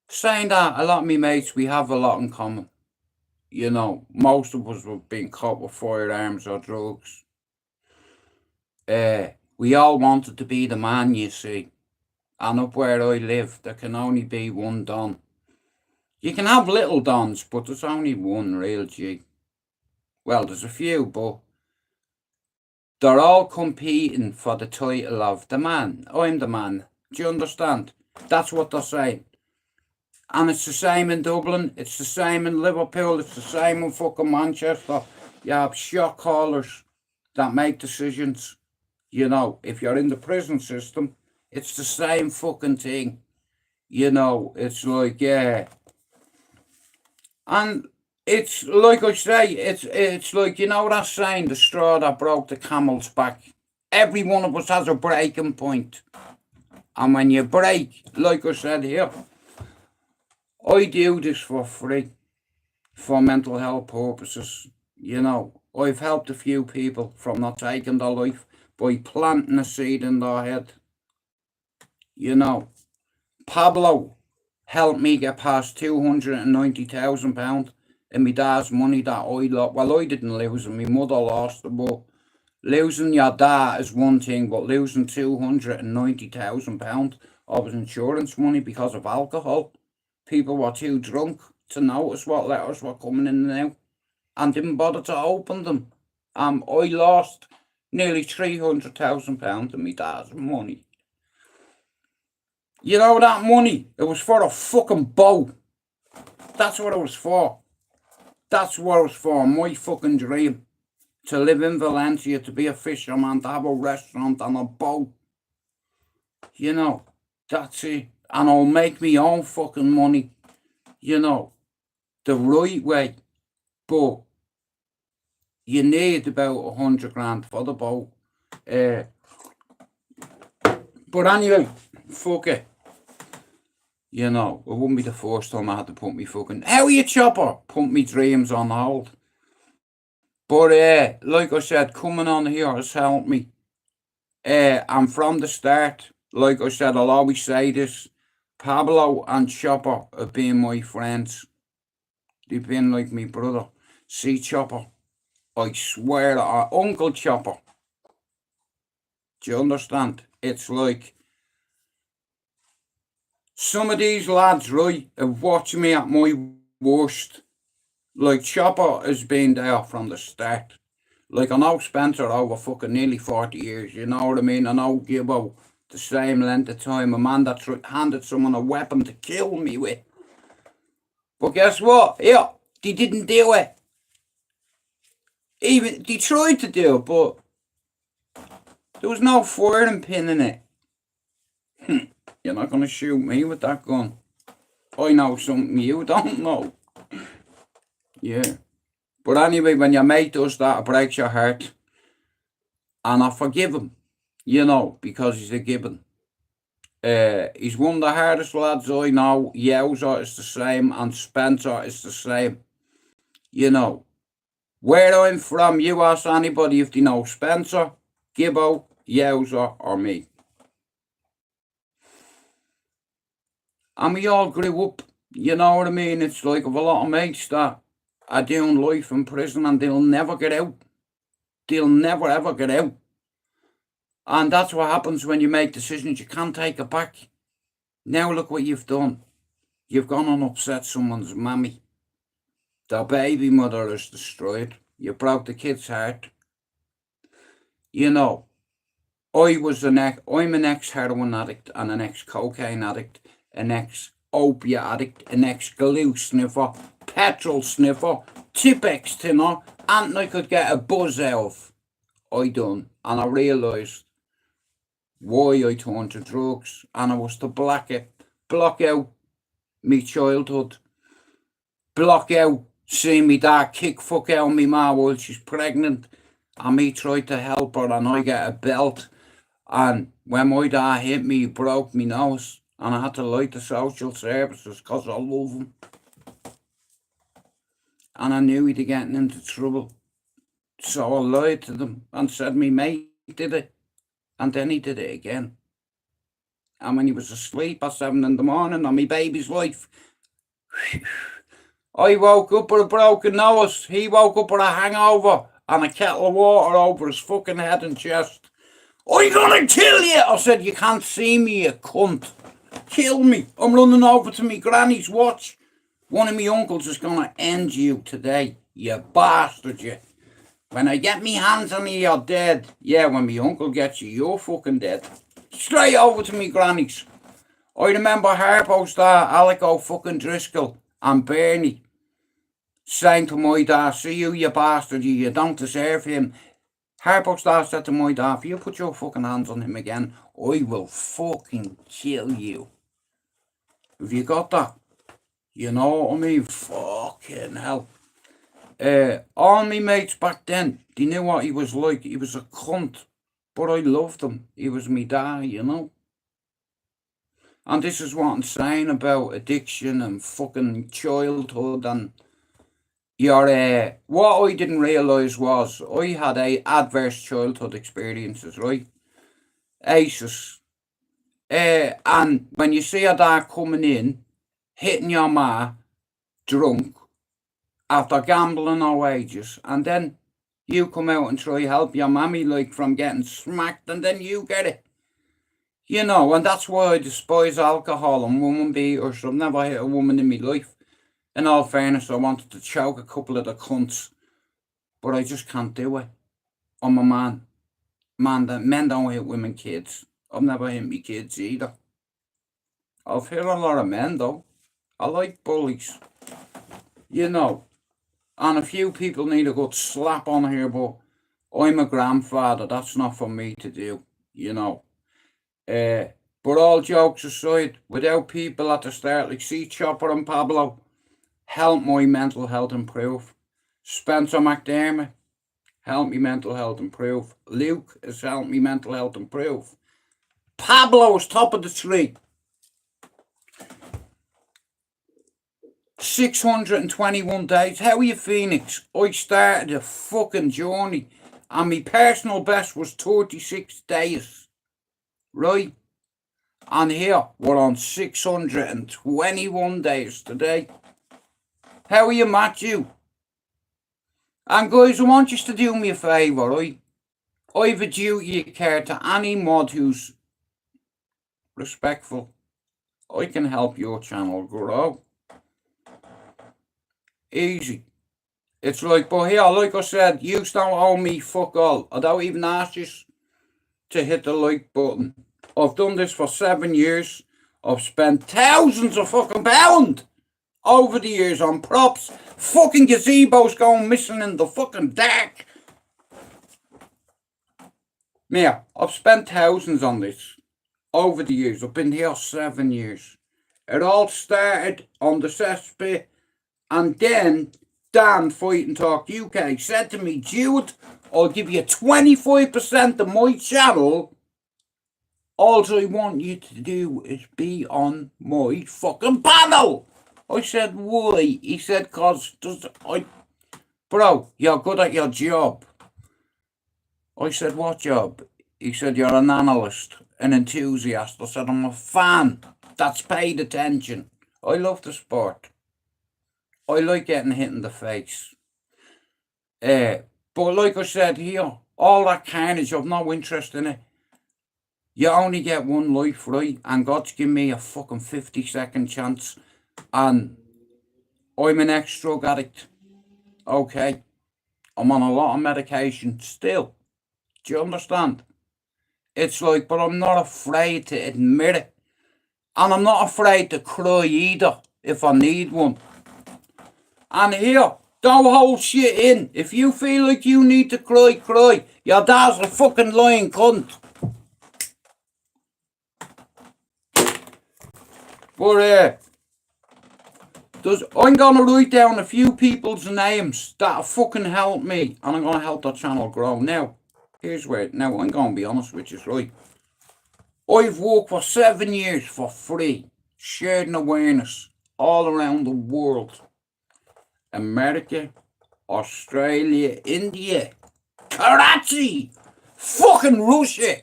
saying that, a lot of me mates, we have a lot in common. You know, most of us have been caught with firearms or drugs. We all wanted to be the man, you see. And up where I live, there can only be one Don. You can have little Dons, but there's only one real G. Well, there's a few, but they're all competing for the title of the man. I'm the man. Do you understand? That's what they're saying. And it's the same in Dublin. It's the same in Liverpool. It's the same in fucking Manchester. You have shot callers that make decisions. You know, if you're in the prison system, it's the same fucking thing. You know, it's like, yeah. And it's like I say, it's like, you know that saying, the straw that broke the camel's back. Every one of us has a breaking point. And when you break, like I said here, I do this for free, for mental health purposes. You know, I've helped a few people from not taking their life by planting a seed in their head. You know, Pablo helped me get past £290,000 in my dad's money that I lost. Well, I didn't lose it, my mother lost it, but losing your dad is one thing, but losing £290,000 of his insurance money because of alcohol. People were too drunk to notice what letters were coming in and out and didn't bother to open them. I lost nearly £300,000 in my dad's money. You know that money? It was for a fucking boat. That's what it was for. That's what it was for. My fucking dream. To live in Valencia, to be a fisherman, to have a restaurant and a boat. You know, that's it. And I'll make me own fucking money. You know, the right way. But you need about 100 grand for the boat. But anyway, fuck it. You know, it wouldn't be the first time I had to put me fucking, how are you, Chopper? Put me dreams on hold. But like I said, coming on here has helped me. And from the start, like I said, I'll always say this, Pablo and Chopper have been my friends. They've been like me brother. See, Chopper, I swear, Uncle Chopper. Do you understand? It's like, some of these lads, right, have watched me at my worst. Like, Chopper has been there from the start. Like, I know Spencer over fucking nearly 40 years, you know what I mean? I know Gibbo, the same length of time, a man that handed someone a weapon to kill me with. But guess what? Yeah, they didn't do it. Even, they tried to do it, but there was no firing pin in it. You're not going to shoot me with that gun. I know something you don't know. Yeah. But anyway, when your mate does that, it breaks your heart. And I forgive him, you know, because he's a gibbon. He's one of the hardest lads I know. Yowza is the same, and Spencer is the same. You know, where I'm from, you ask anybody if they know Spencer, Gibbo, Yowza, or me. And we all grew up, you know what I mean? It's like of a lot of mates that are doing life in prison and they'll never get out. They'll never ever get out. And that's what happens when you make decisions you can't take it back. Now look what you've done. You've gone and upset someone's mammy. Their baby mother is destroyed. You broke the kid's heart. You know, I'm an ex-heroin addict and an ex-cocaine addict, an opiate addict, an ex-glue sniffer, petrol sniffer, Tipex tinner, and I could get a buzz out of. I done, and I realised why I turned to drugs, and I was to block out me childhood, block out seeing me dad kick fuck out me ma while she's pregnant, and me tried to help her, and I get a belt, and when my dad hit me, he broke me nose, and I had to lie to social services because I love him. And I knew he'd getting into trouble. So I lied to them and said me mate did it. And then he did it again. And when he was asleep at 7 in the morning on my baby's life, I woke up with a broken nose. He woke up with a hangover and a kettle of water over his fucking head and chest. I'm gonna kill you! I said, you can't see me, you cunt. Kill me. I'm running over to me granny's watch. One of me uncles is gonna end you today, you bastard, you. When I get me hands on you, you're dead. Yeah, when me uncle gets you, you're fucking dead. Straight over to me granny's. I remember Harpo star Alec fucking Driscoll and Bernie saying to my dad, see you bastard, you don't deserve him. Harpo star said to my dad, if you put your fucking hands on him again, I will fucking kill you. Have you got that? You know what I mean? Fucking hell. All me mates back then, they knew what he was like. He was a cunt, but I loved him. He was me dad, you know. And this is what I'm saying about addiction and fucking childhood and your what I didn't realise was I had adverse childhood experiences, right? ACEs. And when you see a dad coming in, hitting your ma, drunk, after gambling our wages, and then you come out and try help your mammy like from getting smacked, and then you get it. You know, and that's why I despise alcohol and woman beaters. I've never hit a woman in my life. In all fairness, I wanted to choke a couple of the cunts, but I just can't do it. I'm a man. Men don't hit women kids. I've never hit me kids either. I've hit a lot of men though. I like bullies. You know. And a few people need a good slap on here, but I'm a grandfather. That's not for me to do, you know. But all jokes aside, without people at the start, like see Chopper and Pablo, help my mental health improve. Spencer McDermott, help me mental health improve. Luke has helped me mental health improve. Pablo's top of the tree. 621 days. How are you, Phoenix? I started a fucking journey and my personal best was 36 days. Right? And here we're on 621 days today. How are you, Matthew? And guys, I want you to do me a favour, right? I've a duty of care to any mod who's respectful. I can help your channel grow. Easy. It's like, but here, like I said, you don't owe me fuck all. I don't even ask you to hit the like button. I've done this for 7 years. I've spent thousands of fucking pounds over the years on props. Fucking gazebos going missing in the fucking dark. Now, I've spent thousands on this over the years. I've been here 7 years. It all started on the cesspit. And then Dan Fighting Talk UK said to me, Jude, I'll give you 25% of my channel. All I want you to do is be on my fucking panel. I said, why? He said, bro, you're good at your job. I said, what job? He said, you're an analyst, an enthusiast. I said, I'm a fan that's paid attention. I love the sport. I like getting hit in the face. But like I said here, all that carnage, I've no interest in it. You only get one life, right? And God's given me a fucking 50-second chance. And I'm an ex-drug addict. Okay. I'm on a lot of medication still. Do you understand? It's like, but I'm not afraid to admit it. And I'm not afraid to cry either if I need one. And here, don't hold shit in. If you feel like you need to cry, cry. Your dad's a fucking lying cunt. But I'm gonna write down a few people's names that fucking helped me, and I'm gonna help the channel grow. Now, here's where. Now I'm gonna be honest with you, right? I've worked for 7 years for free, sharing awareness all around the world. America, Australia, India, Karachi, fucking Russia.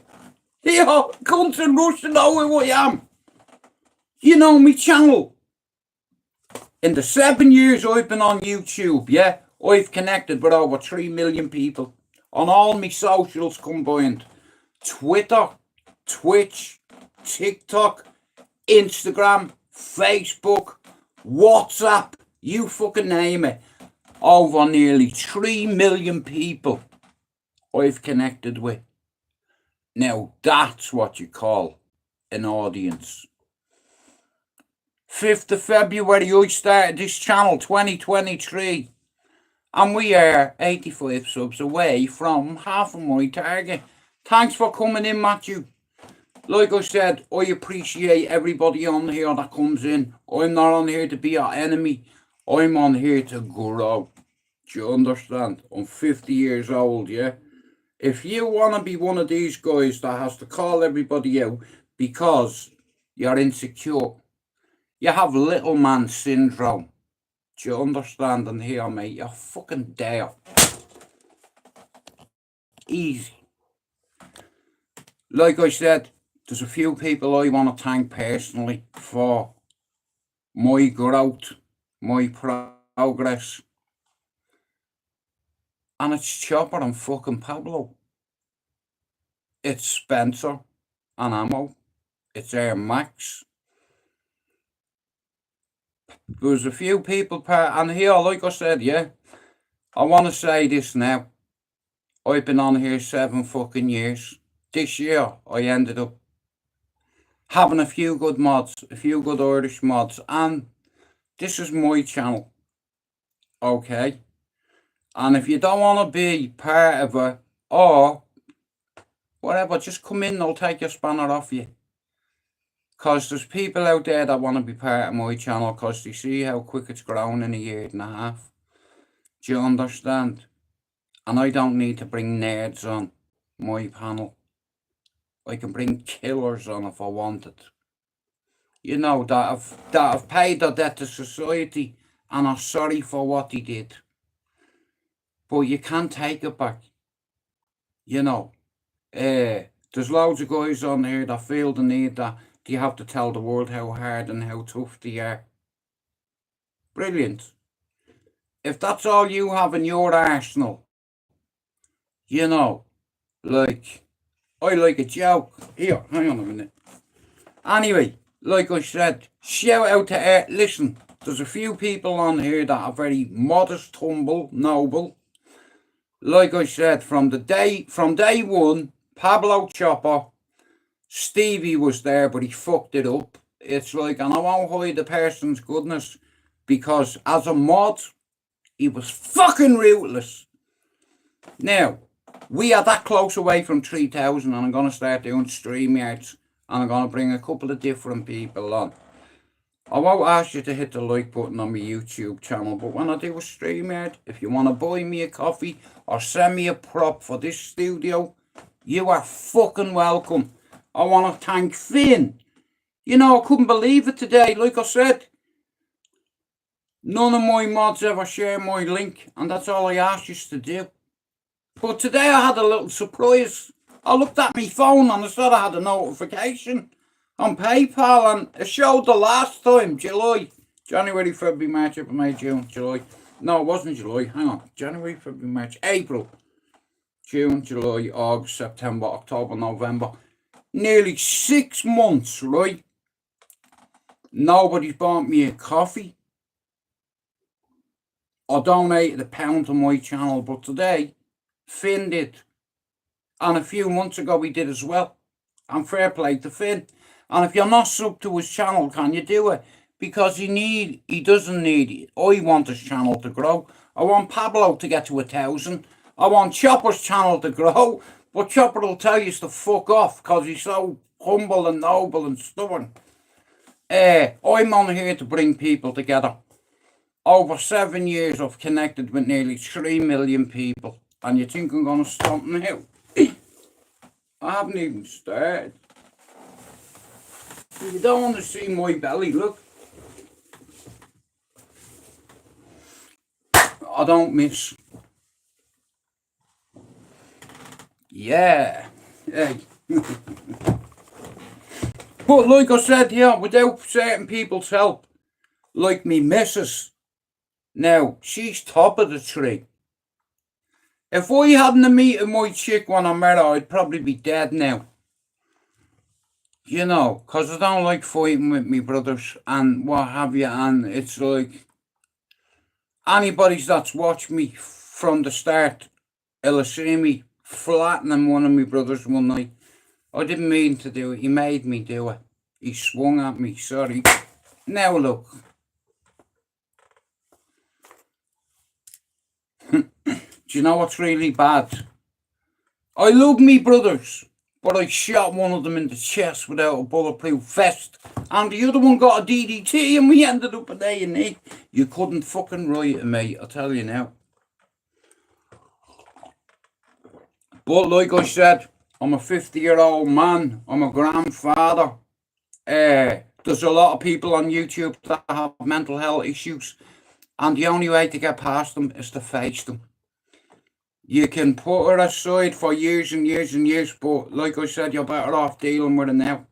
Yeah, cunts in Russia know who I am. You know me channel. In the 7 years I've been on YouTube, yeah, I've connected with over 3 million people on all my socials combined. Twitter, Twitch, TikTok, Instagram, Facebook, WhatsApp, you fucking name it. Over nearly 3 million people I've connected with. Now that's what you call an audience. 5th of February I started this channel, 2023. And we are 85 subs away from half of my target. Thanks for coming in, Matthew. Like I said, I appreciate everybody on here that comes in. I'm not on here to be your enemy. I'm on here to grow. Do you understand? I'm 50 years old, yeah? If you want to be one of these guys that has to call everybody out because you're insecure, you have little man syndrome. Do you understand? And here, mate, you're fucking there. Easy. Like I said, there's a few people I want to thank personally for my growth, my progress. And it's Chopper and fucking Pablo. It's Spencer and Ammo. It's Air Max. There's a few people, and here, like I said, yeah, I want to say this now. I've been on here 7 fucking years. This year, I ended up having a few good mods, a few good Irish mods, and this is my channel, okay? And if you don't want to be part of it, or whatever, just come in, I'll take your spanner off you. Because there's people out there that want to be part of my channel because they see how quick it's grown in a year and a half. Do you understand? And I don't need to bring nerds on my panel. I can bring killers on if I wanted. You know, that have paid their debt to society and are sorry for what they did. But you can't take it back. You know, there's loads of guys on here that feel the need that they have to tell the world how hard and how tough they are. Brilliant. If that's all you have in your arsenal, you know, like, I like a joke. Here, hang on a minute. Anyway, like I said, shout out to listen, there's a few people on here that are very modest, humble, noble. Like I said, from day one, Pablo Chopper, Stevie was there, but he fucked it up. It's like, and I won't hide the person's goodness, because as a mod, he was fucking ruthless. Now, we are that close away from 3,000, and I'm going to start doing StreamYards, and I'm going to bring a couple of different people on. I won't ask you to hit the like button on my YouTube channel, but when I do a StreamYard, if you want to buy me a coffee or send me a prop for this studio, you are fucking welcome. I want to thank Finn. You know, I couldn't believe it today. Like I said, none of my mods ever share my link, and that's all I asked you to do. But today I had a little surprise. I looked at my phone and I said I had a notification on PayPal, and it showed the last time, July, January, February, March, April, May, June, July. No, it wasn't July. Hang on. January, February, March, April, June, July, August, September, October, November. Nearly 6 months, right? Nobody's bought me a coffee or donated £1 to my channel, but today, Finn did. And a few months ago, we did as well. And fair play to Finn. And if you're not sub to his channel, can you do it? Because he doesn't need it. I want his channel to grow. I want Pablo to get to 1,000. I want Chopper's channel to grow. But Chopper will tell you to fuck off because he's so humble and noble and stubborn. I'm on here to bring people together. Over 7 years I've connected with nearly 3 million people. And you think I'm going to stop now? I haven't even started. You don't want to see my belly, look. I don't miss. Yeah. Hey. But like I said, yeah, without certain people's help, like me missus, now, she's top of the tree. If I hadn't meeting my chick when I met her, I'd probably be dead now. You know, because I don't like fighting with me brothers and what have you, and it's like, anybody that's watched me from the start, will see me flattening one of my brothers one night. I didn't mean to do it, he made me do it. He swung at me, sorry. Now look. Do you know what's really bad? I love me brothers, but I shot one of them in the chest without a bulletproof vest, and the other one got a DDT, and we ended up at A&E. You couldn't fucking write it, mate, I'll tell you now. But like I said, I'm a 50-year-old man. I'm a grandfather. There's a lot of people on YouTube that have mental health issues, and the only way to get past them is to face them. You can put her aside for years and years and years, but like I said, you're better off dealing with it now.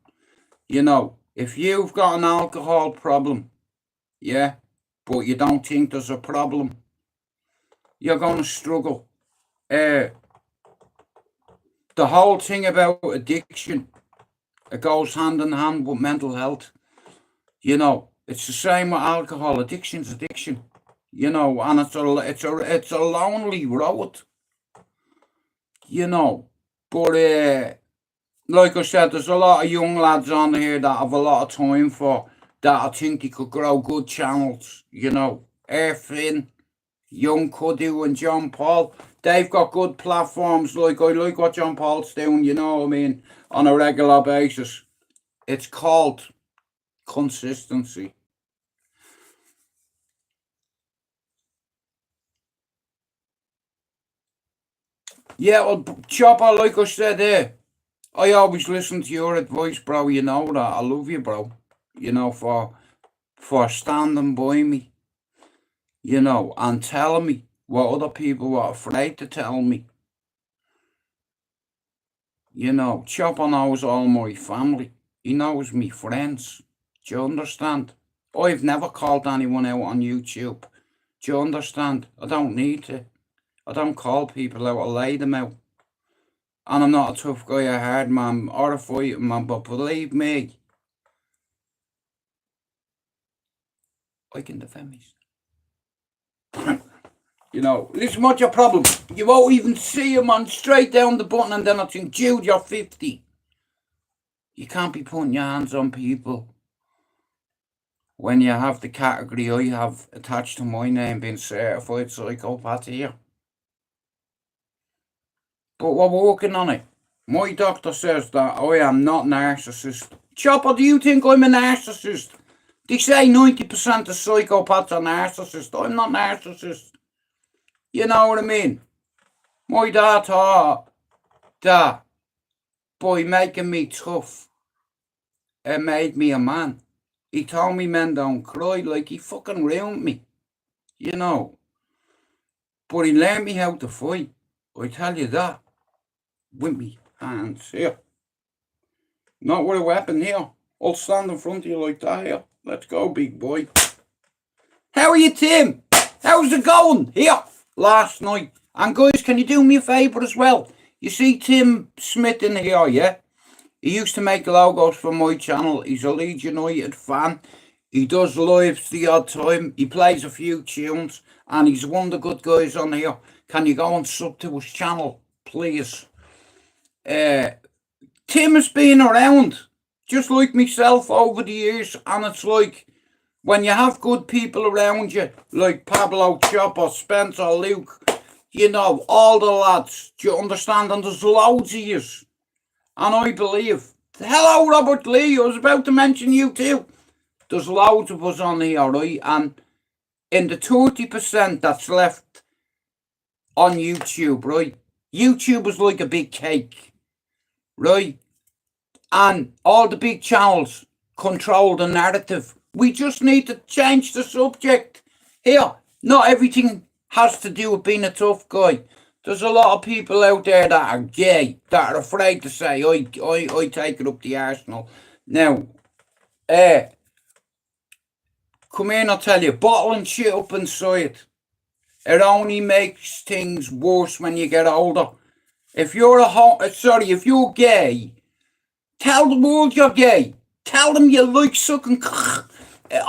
You know, if you've got an alcohol problem, yeah, but you don't think there's a problem, you're going to struggle. The whole thing about addiction, it goes hand in hand with mental health. You know, it's the same with alcohol. Addiction's addiction. You know, and it's a lonely road. You know, but like I said, there's a lot of young lads on here that have a lot of time for, that I think they could grow good channels. You know, Finn, Young Kudu and John Paul, they've got good platforms. Like, I like what John Paul's doing, you know what I mean, on a regular basis. It's called consistency. Yeah, well, Chopper, like I said, I always listen to your advice, bro. You know that. I love you, bro. You know, for standing by me. You know, and telling me what other people were afraid to tell me. You know, Chopper knows all my family. He knows me friends. Do you understand? I've never called anyone out on YouTube. Do you understand? I don't need to. I don't call people out, I lay them out. And I'm not a tough guy, a hard man, or a fighting man, but believe me, I can defend myself. You know, listen, what's your problem? You won't even see him on straight down the button, and then I think, Jude, you're 50. You can't be putting your hands on people when you have the category I have attached to my name, being certified psychopath here. But we're working on it. My doctor says that I am not narcissist. Chopper, do you think I'm a narcissist? They say 90% of psychopaths are narcissists. I'm not narcissist. You know what I mean? My dad thought that by making me tough, it made me a man. He told me men don't cry, like he fucking ruined me. You know. But he learned me how to fight. I tell you that. With me hands here. Not with a weapon here. I'll stand in front of you like that here. Let's go, big boy. How are you, Tim? How's it going? Here, last night. And guys, can you do me a favour as well? You see Tim Smith in here, yeah? He used to make logos for my channel. He's a Leeds United fan. He does lives the odd time. He plays a few tunes. And he's one of the good guys on here. Can you go and sub to his channel, please? Tim has been around. just like myself over the years, and it's like, when you have good people around you, like Pablo, Chopper, Spencer, Luke, you know, all the lads, do you understand? And there's loads of yous. And I believe, hello Robert Lee, I was about to mention you too. There's loads of us on here, right? And in the 30% that's left on YouTube, right? YouTube is like a big cake, right? And all the big channels control the narrative. We just need to change the subject. Here, not everything has to do with being a tough guy. There's a lot of people out there that are gay, that are afraid to say, I take it up the arsenal. Now, come here and I'll tell you, bottling shit up inside, it only makes things worse when you get older. If you're if you're gay, tell the world you're gay. Tell them you like sucking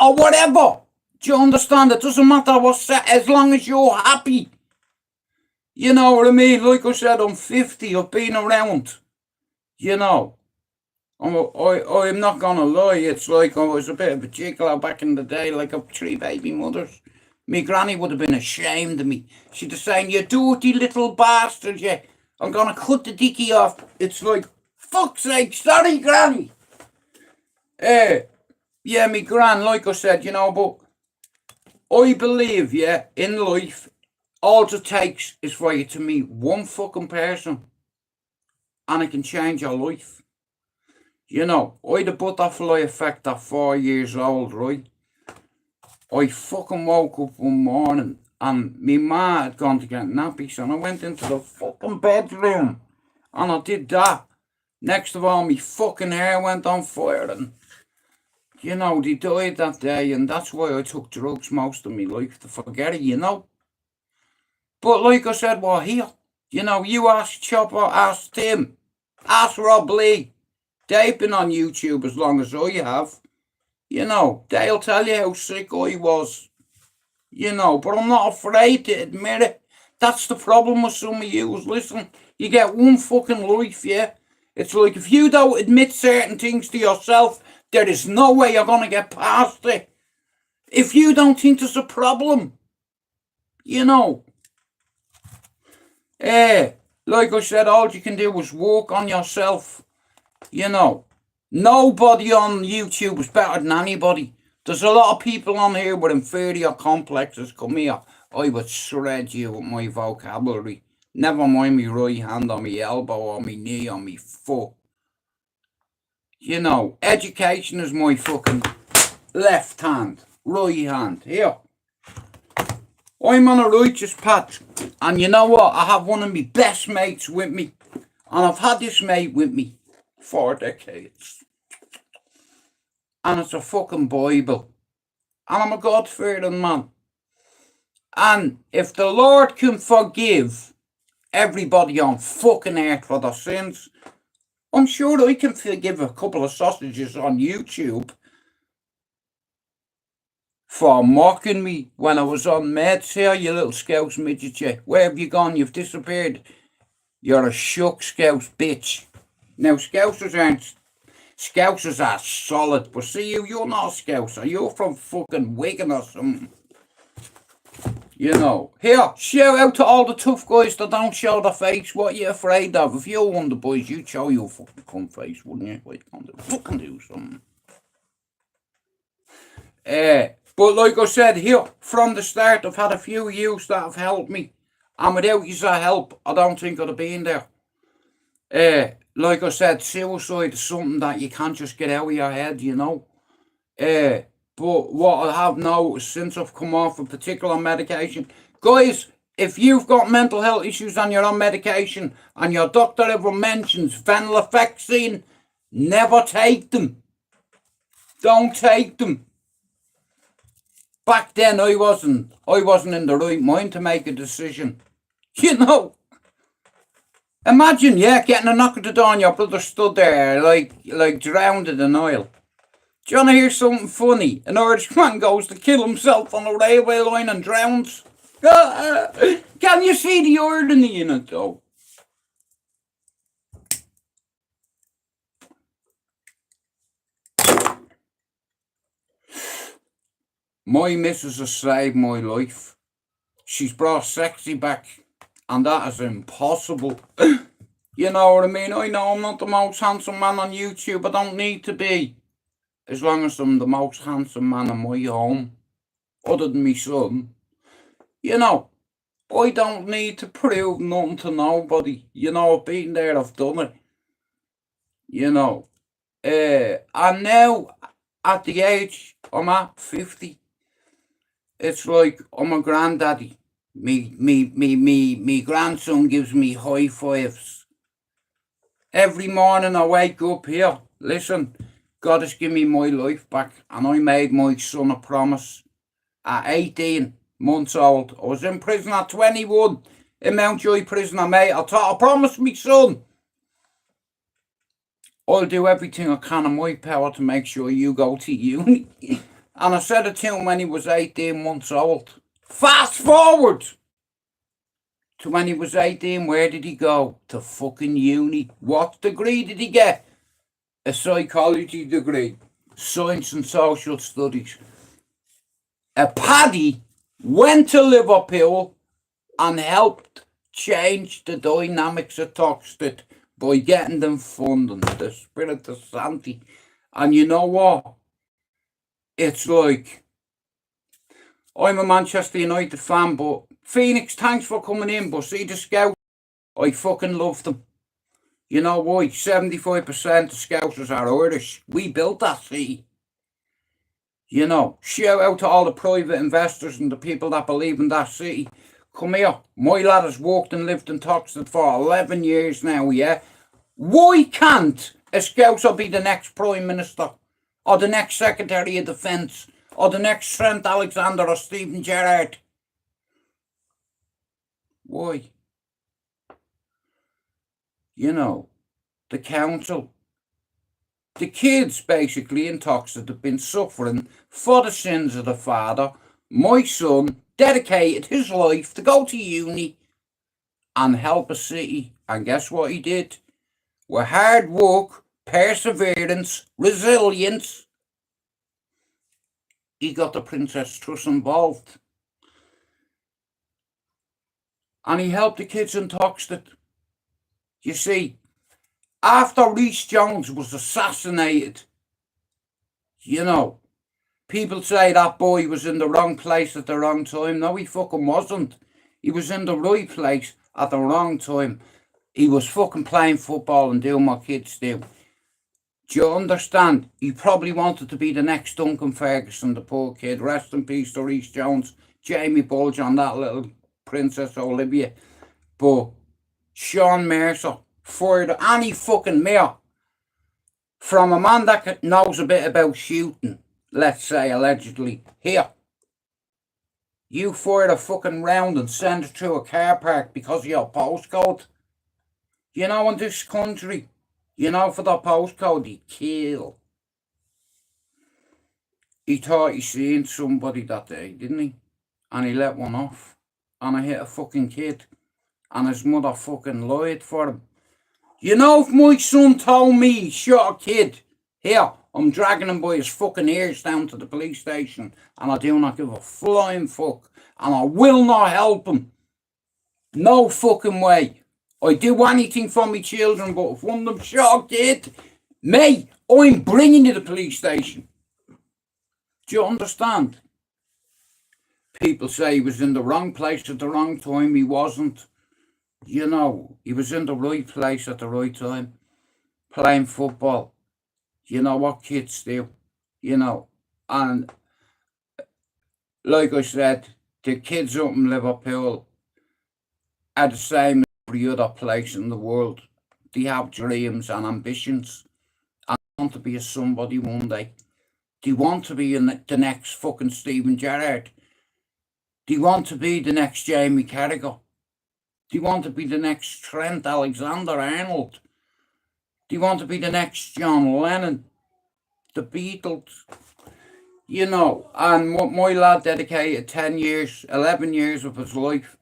or whatever. Do you understand? It doesn't matter what's set, as long as you're happy. You know what I mean? Like I said, I'm 50. I've been around. You know. I'm not gonna lie. It's like I was a bit of a gigolo back in the day. Like I've 3 baby mothers. Me granny would have been ashamed of me. She'd have said, "You dirty little bastard, yeah. I'm gonna cut the dicky off." It's like, fuck's sake, sorry, granny. Yeah, me gran, like I said, you know, but I believe, yeah, in life, all it takes is for you to meet one fucking person and it can change your life. You know, I had the butterfly effect at 4 years old, right? I fucking woke up one morning and me ma had gone to get nappies and I went into the fucking bedroom and I did that. Next of all, me fucking hair went on fire and, you know, they died that day and that's why I took drugs most of my life, to forget it, you know. But like I said, we're here. You know, you ask Chopper, ask Tim, ask Rob Lee. They've been on YouTube as long as I have. You know, they'll tell you how sick I was. You know, but I'm not afraid to admit it. That's the problem with some of you. Listen, you get one fucking life, yeah? It's like if you don't admit certain things to yourself, there is no way you're going to get past it. If you don't think there's a problem, you know. Like I said, all you can do is work on yourself. You know, nobody on YouTube is better than anybody. There's a lot of people on here with inferior complexes. Come here, I would shred you with my vocabulary. Never mind me right hand on me elbow or me knee or me foot. You know, education is my fucking left hand, right hand. Here, I'm on a righteous path. And you know what? I have one of my best mates with me. And I've had this mate with me 4 decades. And it's a fucking Bible. And I'm a God-fearing man. And if the Lord can forgive everybody on fucking earth for their sins, I'm sure I can forgive a couple of sausages on YouTube for mocking me when I was on meds. Here, you little Scouse midget, you. Where have you gone? You've disappeared. You're a shuck Scouse bitch. Now, Scousers are solid, but see you're not a Scouser. You're from fucking Wigan or something. You know. Here, shout out to all the tough guys that don't show their face. What you afraid of? If you're one of the boys, you'd show your fucking cunt face, wouldn't you? What you gonna do? Fucking do something. But like I said, here, from the start, I've had a few youths that have helped me. And without your help, I don't think I'd have been there. Like I said, suicide is something that you can't just get out of your head, you know. But what I have noticed since I've come off a particular medication, guys, if you've got mental health issues and you're on medication and your doctor ever mentions venlafaxine, never take them. Don't take them. Back then, I wasn't in the right mind to make a decision. You know. Imagine, yeah, getting a knock at the door and your brother stood there like drowned in oil. Do you want to hear something funny? An Irishman goes to kill himself on a railway line and drowns. Can you see the irony in it, though? My missus has saved my life. She's brought sexy back, and that is impossible. You know what I mean? I know I'm not the most handsome man on YouTube. I don't need to be. As long as I'm the most handsome man in my home, other than my son. You know, I don't need to prove nothing to nobody. You know, I've been there, I've done it. You know. And now, at the age I'm at, 50, it's like I'm a granddaddy. Me grandson gives me high fives. Every morning I wake up here. Listen, God has given me my life back, and I made my son a promise at 18 months old. I was in prison at 21 in Mountjoy prison, mate. I promised me son, I'll do everything I can in my power to make sure you go to uni. And I said it to him when he was 18 months old. Fast forward to when he was 18, where did he go? To fucking uni. What degree did he get? A psychology degree. Science and social studies. A Paddy went to Liverpool and helped change the dynamics of Toxteth by getting them funding, the Spirit of Santi. And you know what? It's like, I'm a Manchester United fan, but Phoenix, thanks for coming in, but see the Scouts, I fucking love them. You know why? 75% of Scousers are Irish. We built that city. You know, shout out to all the private investors and the people that believe in that city. Come here. My lad has worked and lived in Toxteth for 11 years now, yeah? Why can't a Scouser be the next Prime Minister? Or the next Secretary of Defence? Or the next Trent Alexander or Stephen Gerrard? Why? You know, the council. The kids, basically, in Toxteth have been suffering for the sins of the father. My son dedicated his life to go to uni and help a city. And guess what he did? With hard work, perseverance, resilience, he got the Princess Trust involved. And he helped the kids in Toxteth. You see, after Rhys Jones was assassinated, you know, people say that boy was in the wrong place at the wrong time. No, he fucking wasn't. He was in the right place at the wrong time. He was fucking playing football and doing what kids do. Do you understand? He probably wanted to be the next Duncan Ferguson, the poor kid. Rest in peace to Rhys Jones, Jamie Bulge on that little Princess Olivia. But Sean Mercer fired any fucking mayor from a man that knows a bit about shooting, let's say allegedly. Here, you fired a fucking round and send it through a car park because of your postcode. You know, in this country, you know, for the postcode, he kill. He thought he seen somebody that day, didn't he? And he let one off. And I hit a fucking kid. And his mother fucking lied for him. You know, if my son told me he shot a kid, here, I'm dragging him by his fucking ears down to the police station, and I do not give a flying fuck, and I will not help him. No fucking way. I do anything for my children, but if one of them shot a kid, me, I'm bringing you to the police station. Do you understand? People say he was in the wrong place at the wrong time. He wasn't. You know, he was in the right place at the right time, playing football. You know what kids do, you know. And like I said, the kids up in Liverpool are the same as every other place in the world. They have dreams and ambitions and want to be a somebody one day. They want to be the next fucking Stephen Gerrard. They want to be the next Jamie Carragher. They want to be the next Trent Alexander-Arnold. They want to be the next John Lennon, the Beatles. You know, and my lad dedicated 10 years, 11 years of his life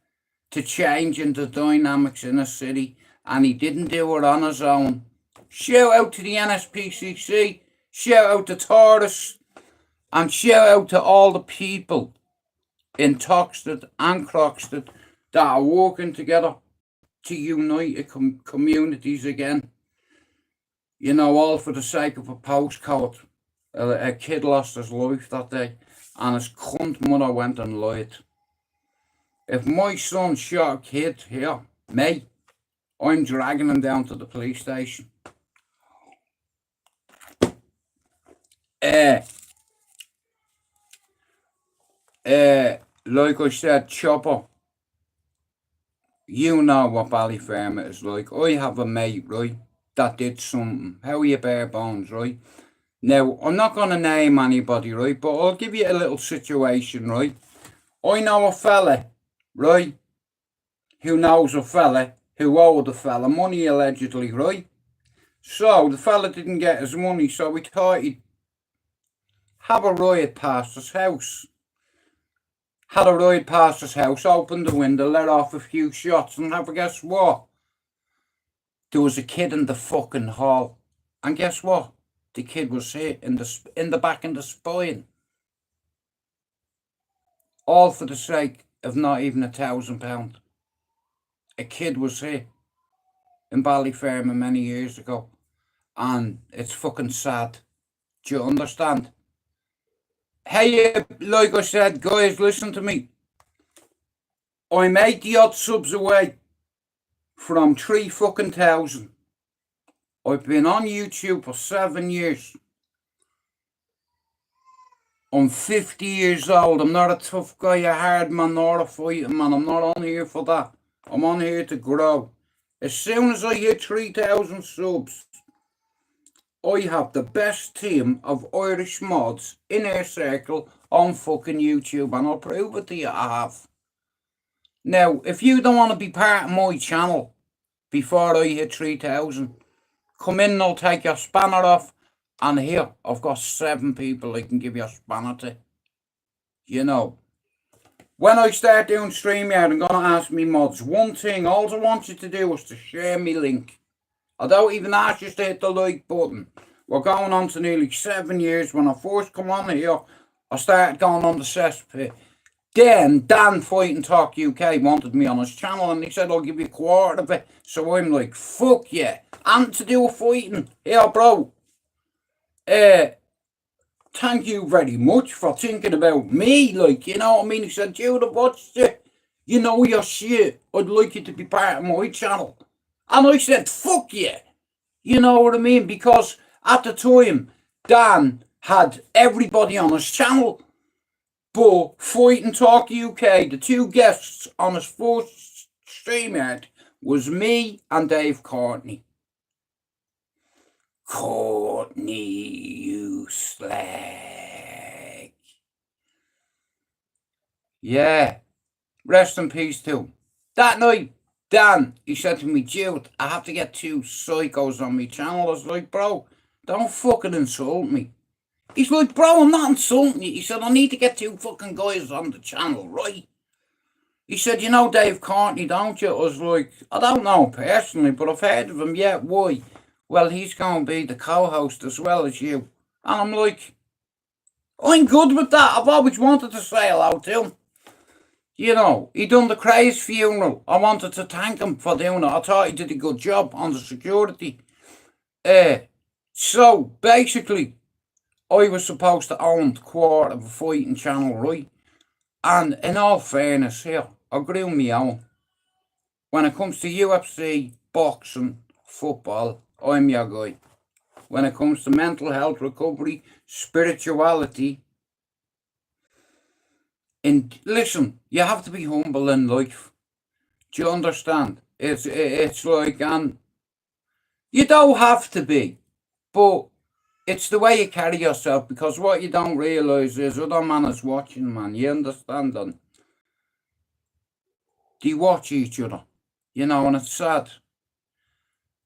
to changing the dynamics in a city, and he didn't do it on his own. Shout out to the NSPCC, shout out to Taurus, And shout out to all the people in Toxted and Croxted that are working together to unite communities again. You know, all for the sake of a postcode. A kid lost his life that day, and his cunt mother went and lied. If my son shot a kid here, me, I'm dragging him down to the police station. Like I said, Chopper, you know what Ballyfermot is like. I have a mate, right, that did something. How are you, bare bones, right? Now, I'm not going to name anybody, right, but I'll give you a little situation, right? I know a fella, right, who knows a fella who owed a fella money, allegedly, right? So, the fella didn't get his money, so he thought he'd have a ride past his house. Had a ride past his house, opened the window, let off a few shots, and have a guess what? There was a kid in the fucking hall. And guess what? The kid was hit in the back of the spine. All for the sake of not even £1,000. A kid was hit in Ballyfermot many years ago. And it's fucking sad. Do you understand? Hey, like I said, guys, listen to me. I'm 80 odd subs away from 3 fucking thousand. I've been on YouTube for 7 years. I'm 50 years old. I'm not a tough guy, a hard man, nor a fighting man. I'm not on here for that. I'm on here to grow. As soon as I hit 3,000 subs, I have the best team of Irish mods in our circle on fucking YouTube, and I'll prove it to you I have. Now, if you don't want to be part of my channel before I hit 3,000, come in and I'll take your spanner off. And here, I've got 7 people I can give you a spanner to. You know. When I start doing StreamYard, I'm going to ask me mods. One thing, all I want you to do is to share me link. I don't even ask you to hit the like button. We're going on to nearly 7 years. When I first come on here, I started going on the cesspit. Then Dan Fight and Talk UK wanted me on his channel, and he said, I'll give you a quarter of it. So I'm like, fuck yeah. And to do a fighting. Yeah, bro. Thank you very much for thinking about me. Like, you know what I mean? He said, Judah, what's the, you know your shit. I'd like you to be part of my channel. And I said, fuck yeah. You know what I mean? Because at the time, Dan had everybody on his channel. But Fight and Talk UK, the 2 guests on his first StreamYard was me and Dave Courtney. Courtney, you slag. Yeah. Rest in peace too. That night, Dan, he said to me, Jude, I have to get 2 psychos on my channel. I was like, bro, don't fucking insult me. He's like, bro, I'm not insulting you. He said, I need to get 2 fucking guys on the channel, right? He said, you know Dave Courtney, don't you? I was like, I don't know personally, but I've heard of him. Yeah, why? Well, he's going to be the co-host as well as you. And I'm like, I'm good with that. I've always wanted to say hello to him. You know, he done the Craze funeral. I wanted to thank him for doing it. I thought he did a good job on the security. So, basically, I was supposed to own the quarter of a fighting channel, right? And in all fairness here, I grew me own. When it comes to UFC, boxing, football, I'm your guy. When it comes to mental health recovery, spirituality, and listen, you have to be humble in life. Do you understand? It's like, and you don't have to be, but it's the way you carry yourself, because what you don't realise is other man is watching, man. You understand? And they watch each other, you know, and it's sad.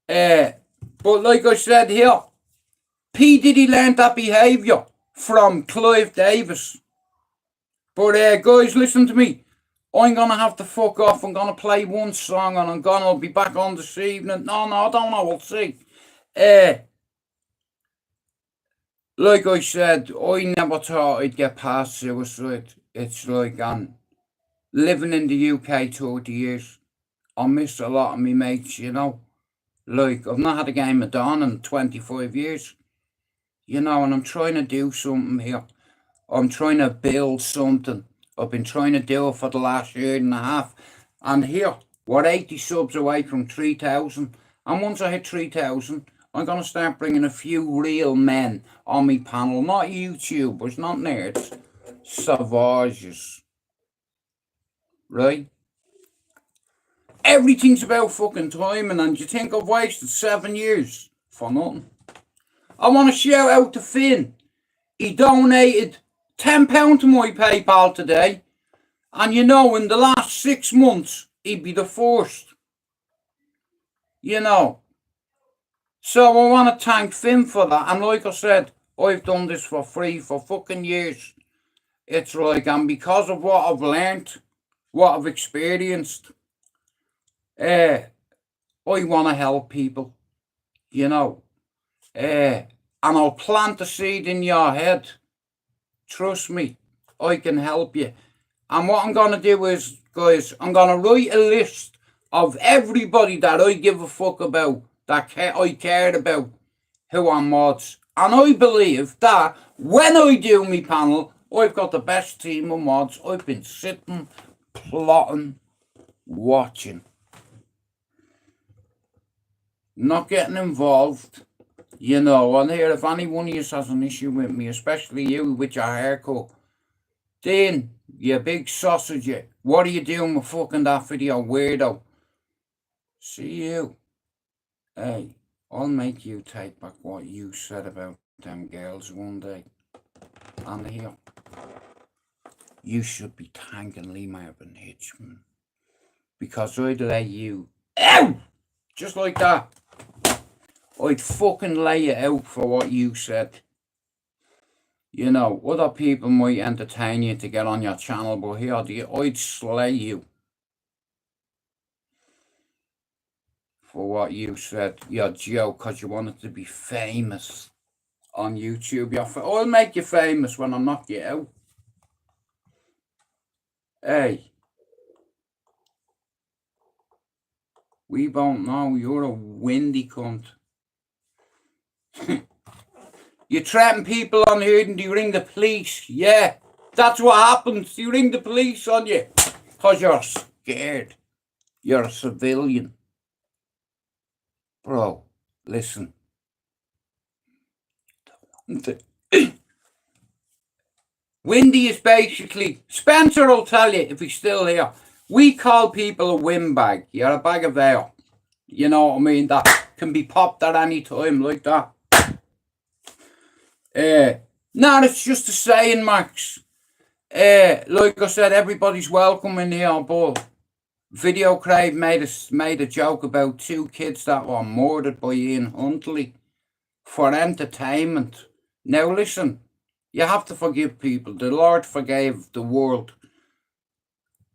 But like I said here, P. Diddy learned that behaviour from Clive Davis. But guys, listen to me. I'm going to have to fuck off. I'm going to play 1 song and I'll be back on this evening. No, I don't know. We'll see. like I said, I never thought I'd get past suicide. It's like, living in the UK 30 years, I miss a lot of me mates, you know. Like, I've not had a game of Dawn in 25 years, you know, and I'm trying to do something here. I'm trying to build something. I've been trying to do it for the last year and a half. And here, we're 80 subs away from 3,000. And once I hit 3,000, I'm going to start bringing a few real men on my panel. Not YouTubers, not nerds. Savages. Right? Everything's about fucking timing, and you think I've wasted 7 years for nothing. I want to shout out to Finn. He donated £10 to my PayPal today. And you know, in the last 6 months, he'd be the first. You know. So I want to thank Finn for that. And like I said, I've done this for free for fucking years. It's like, and because of what I've learned, what I've experienced, I want to help people. You know. And I'll plant a seed in your head. Trust me, I can help you. And what I'm going to do is, guys, I'm going to write a list of everybody that I give a fuck about, that I cared about, who are mods. And I believe that when I do my panel, I've got the best team of mods. I've been sitting, plotting, watching. Not getting involved. You know, and here, if any one of you has an issue with me, especially you with your haircut, Dean, you big sausage, what are you doing with fucking that video, weirdo? See you. Hey, I'll make you take back what you said about them girls one day. And here, you should be thanking Lee Marvin Hitchman. Because I'd lay you out! Just like that. I'd fucking lay you out for what you said. You know, other people might entertain you to get on your channel, but here, I'd slay you for what you said. Your joke, because you wanted to be famous on YouTube. I'll make you famous when I knock you out. Hey. We don't know. You're a windy cunt. You threaten people on here and you ring the police. Yeah, that's what happens. You ring the police on you because you're scared. You're a civilian. Bro, listen. Windy is basically, Spencer will tell you if he's still here. We call people a windbag. You're a bag of air. You know what I mean? That can be popped at any time like that. No, it's just a saying, Max. Like I said, everybody's welcome in here, but Video Crave made a joke about 2 kids that were murdered by Ian Huntley for entertainment. Now listen, you have to forgive people. The Lord forgave the world.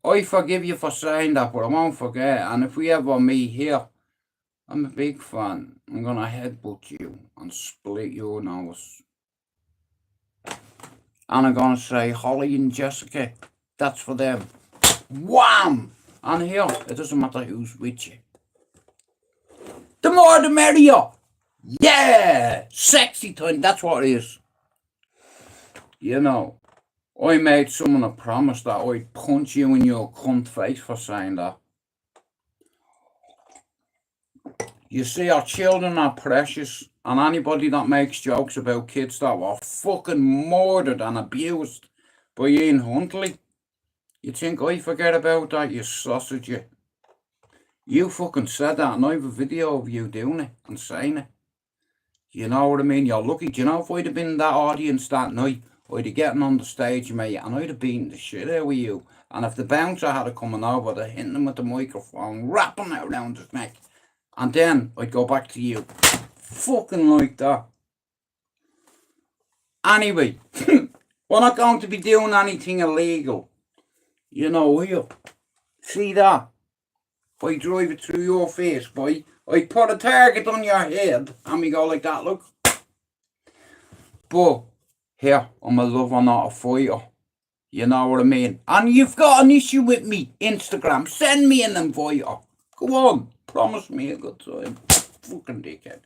I forgive you for saying that, but I won't forget. And if we ever meet here, I'm a big fan. I'm gonna headbutt you and split your nose. And I'm going to say, Holly and Jessica, that's for them. Wham! And here, it doesn't matter who's with you. The more the merrier. Yeah! Sexy time, that's what it is. You know, I made someone a promise that I'd punch you in your cunt face for saying that. You see, our children are precious. And anybody that makes jokes about kids that were fucking murdered and abused by Ian Huntley, you think I forget about that, you sausage, you? You fucking said that, and I have a video of you doing it and saying it. You know what I mean? You're lucky. Do you know if I'd have been in that audience that night, I'd have gotten on the stage, mate, and I'd have beaten the shit out of you. And if the bouncer had coming over, I'd have hit him with the microphone, wrapping it around his neck. And then I'd go back to you. Fucking like that. Anyway, we're not going to be doing anything illegal. You know, here. See that? If I drive it through your face, boy, I put a target on your head and we go like that, look. But here, I'm a lover, not a fighter. You know what I mean? And you've got an issue with me, Instagram. Send me an inviter. Go on. Promise me a good time. Fucking dickhead.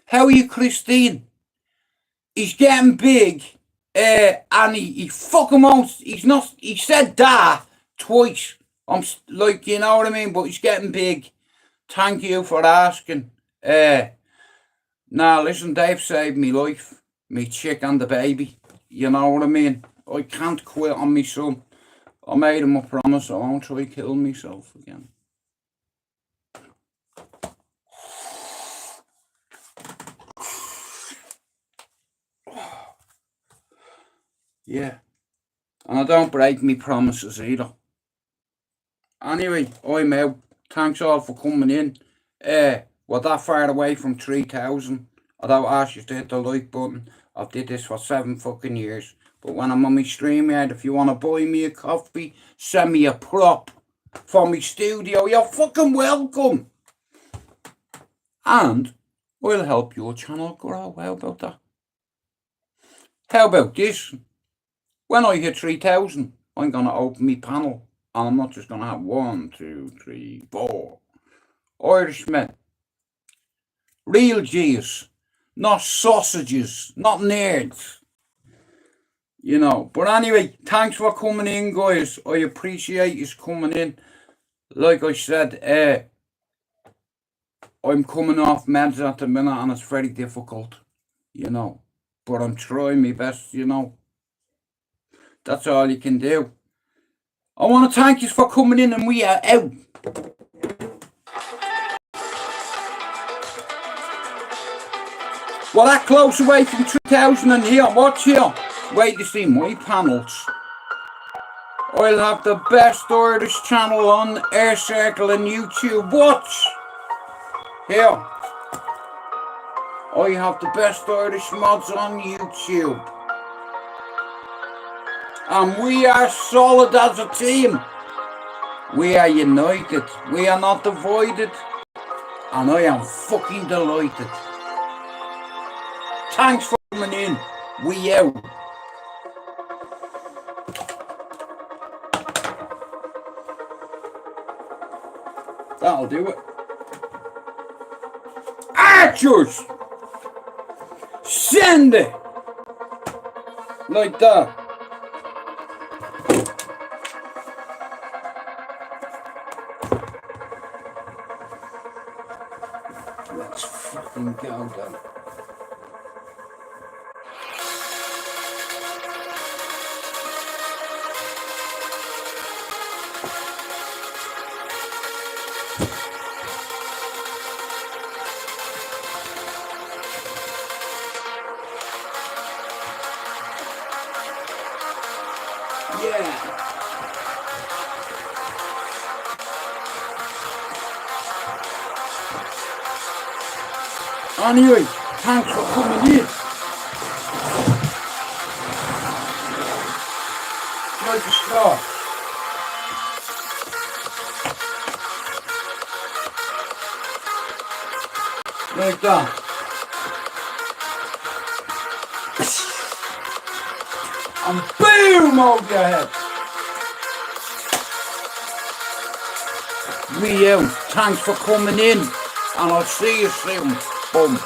How are you, Christine? He's getting big. And he fucking won't. He's not. He said that twice. I'm like, you know what I mean? But he's getting big. Thank you for asking. Now listen, Dave saved me life. Me chick and the baby. You know what I mean? I can't quit on me son. I made him a promise I won't try killing myself again. Yeah. And I don't break me promises either. Anyway, I'm out. Thanks all for coming in. We're that far away from 3,000. I don't ask you to hit the like button. I've did this for 7 fucking years. But when I'm on my stream yard, if you want to buy me a coffee, send me a prop for my studio. You're fucking welcome. And I'll help your channel grow. How about that? How about this? When I hit 3,000, I'm going to open my panel. And I'm not just going to have 1, 2, 3, 4 Irishmen. Real G's. Not sausages. Not nerds. You know. But anyway, thanks for coming in, guys. I appreciate you coming in. Like I said, I'm coming off meds at the minute and it's very difficult. You know. But I'm trying my best, you know. That's all you can do. I want to thank you for coming in and we are out. Well, that close away from 3,000 and here, watch here. Wait to see my panels. I'll have the best Irish channel on Air Circle and YouTube. Watch. Here. I have the best Irish mods on YouTube. And we are solid as a team. We are united. We are not divided. And I am fucking delighted. Thanks for coming in. We out. That'll do it. Archers! Send it! Like that. Let's fucking go then. Yeah. Anyway, thanks for coming in. Like a star. Like that. And boom over your head. We out. Thanks for coming in. And I'll see you soon. Boom.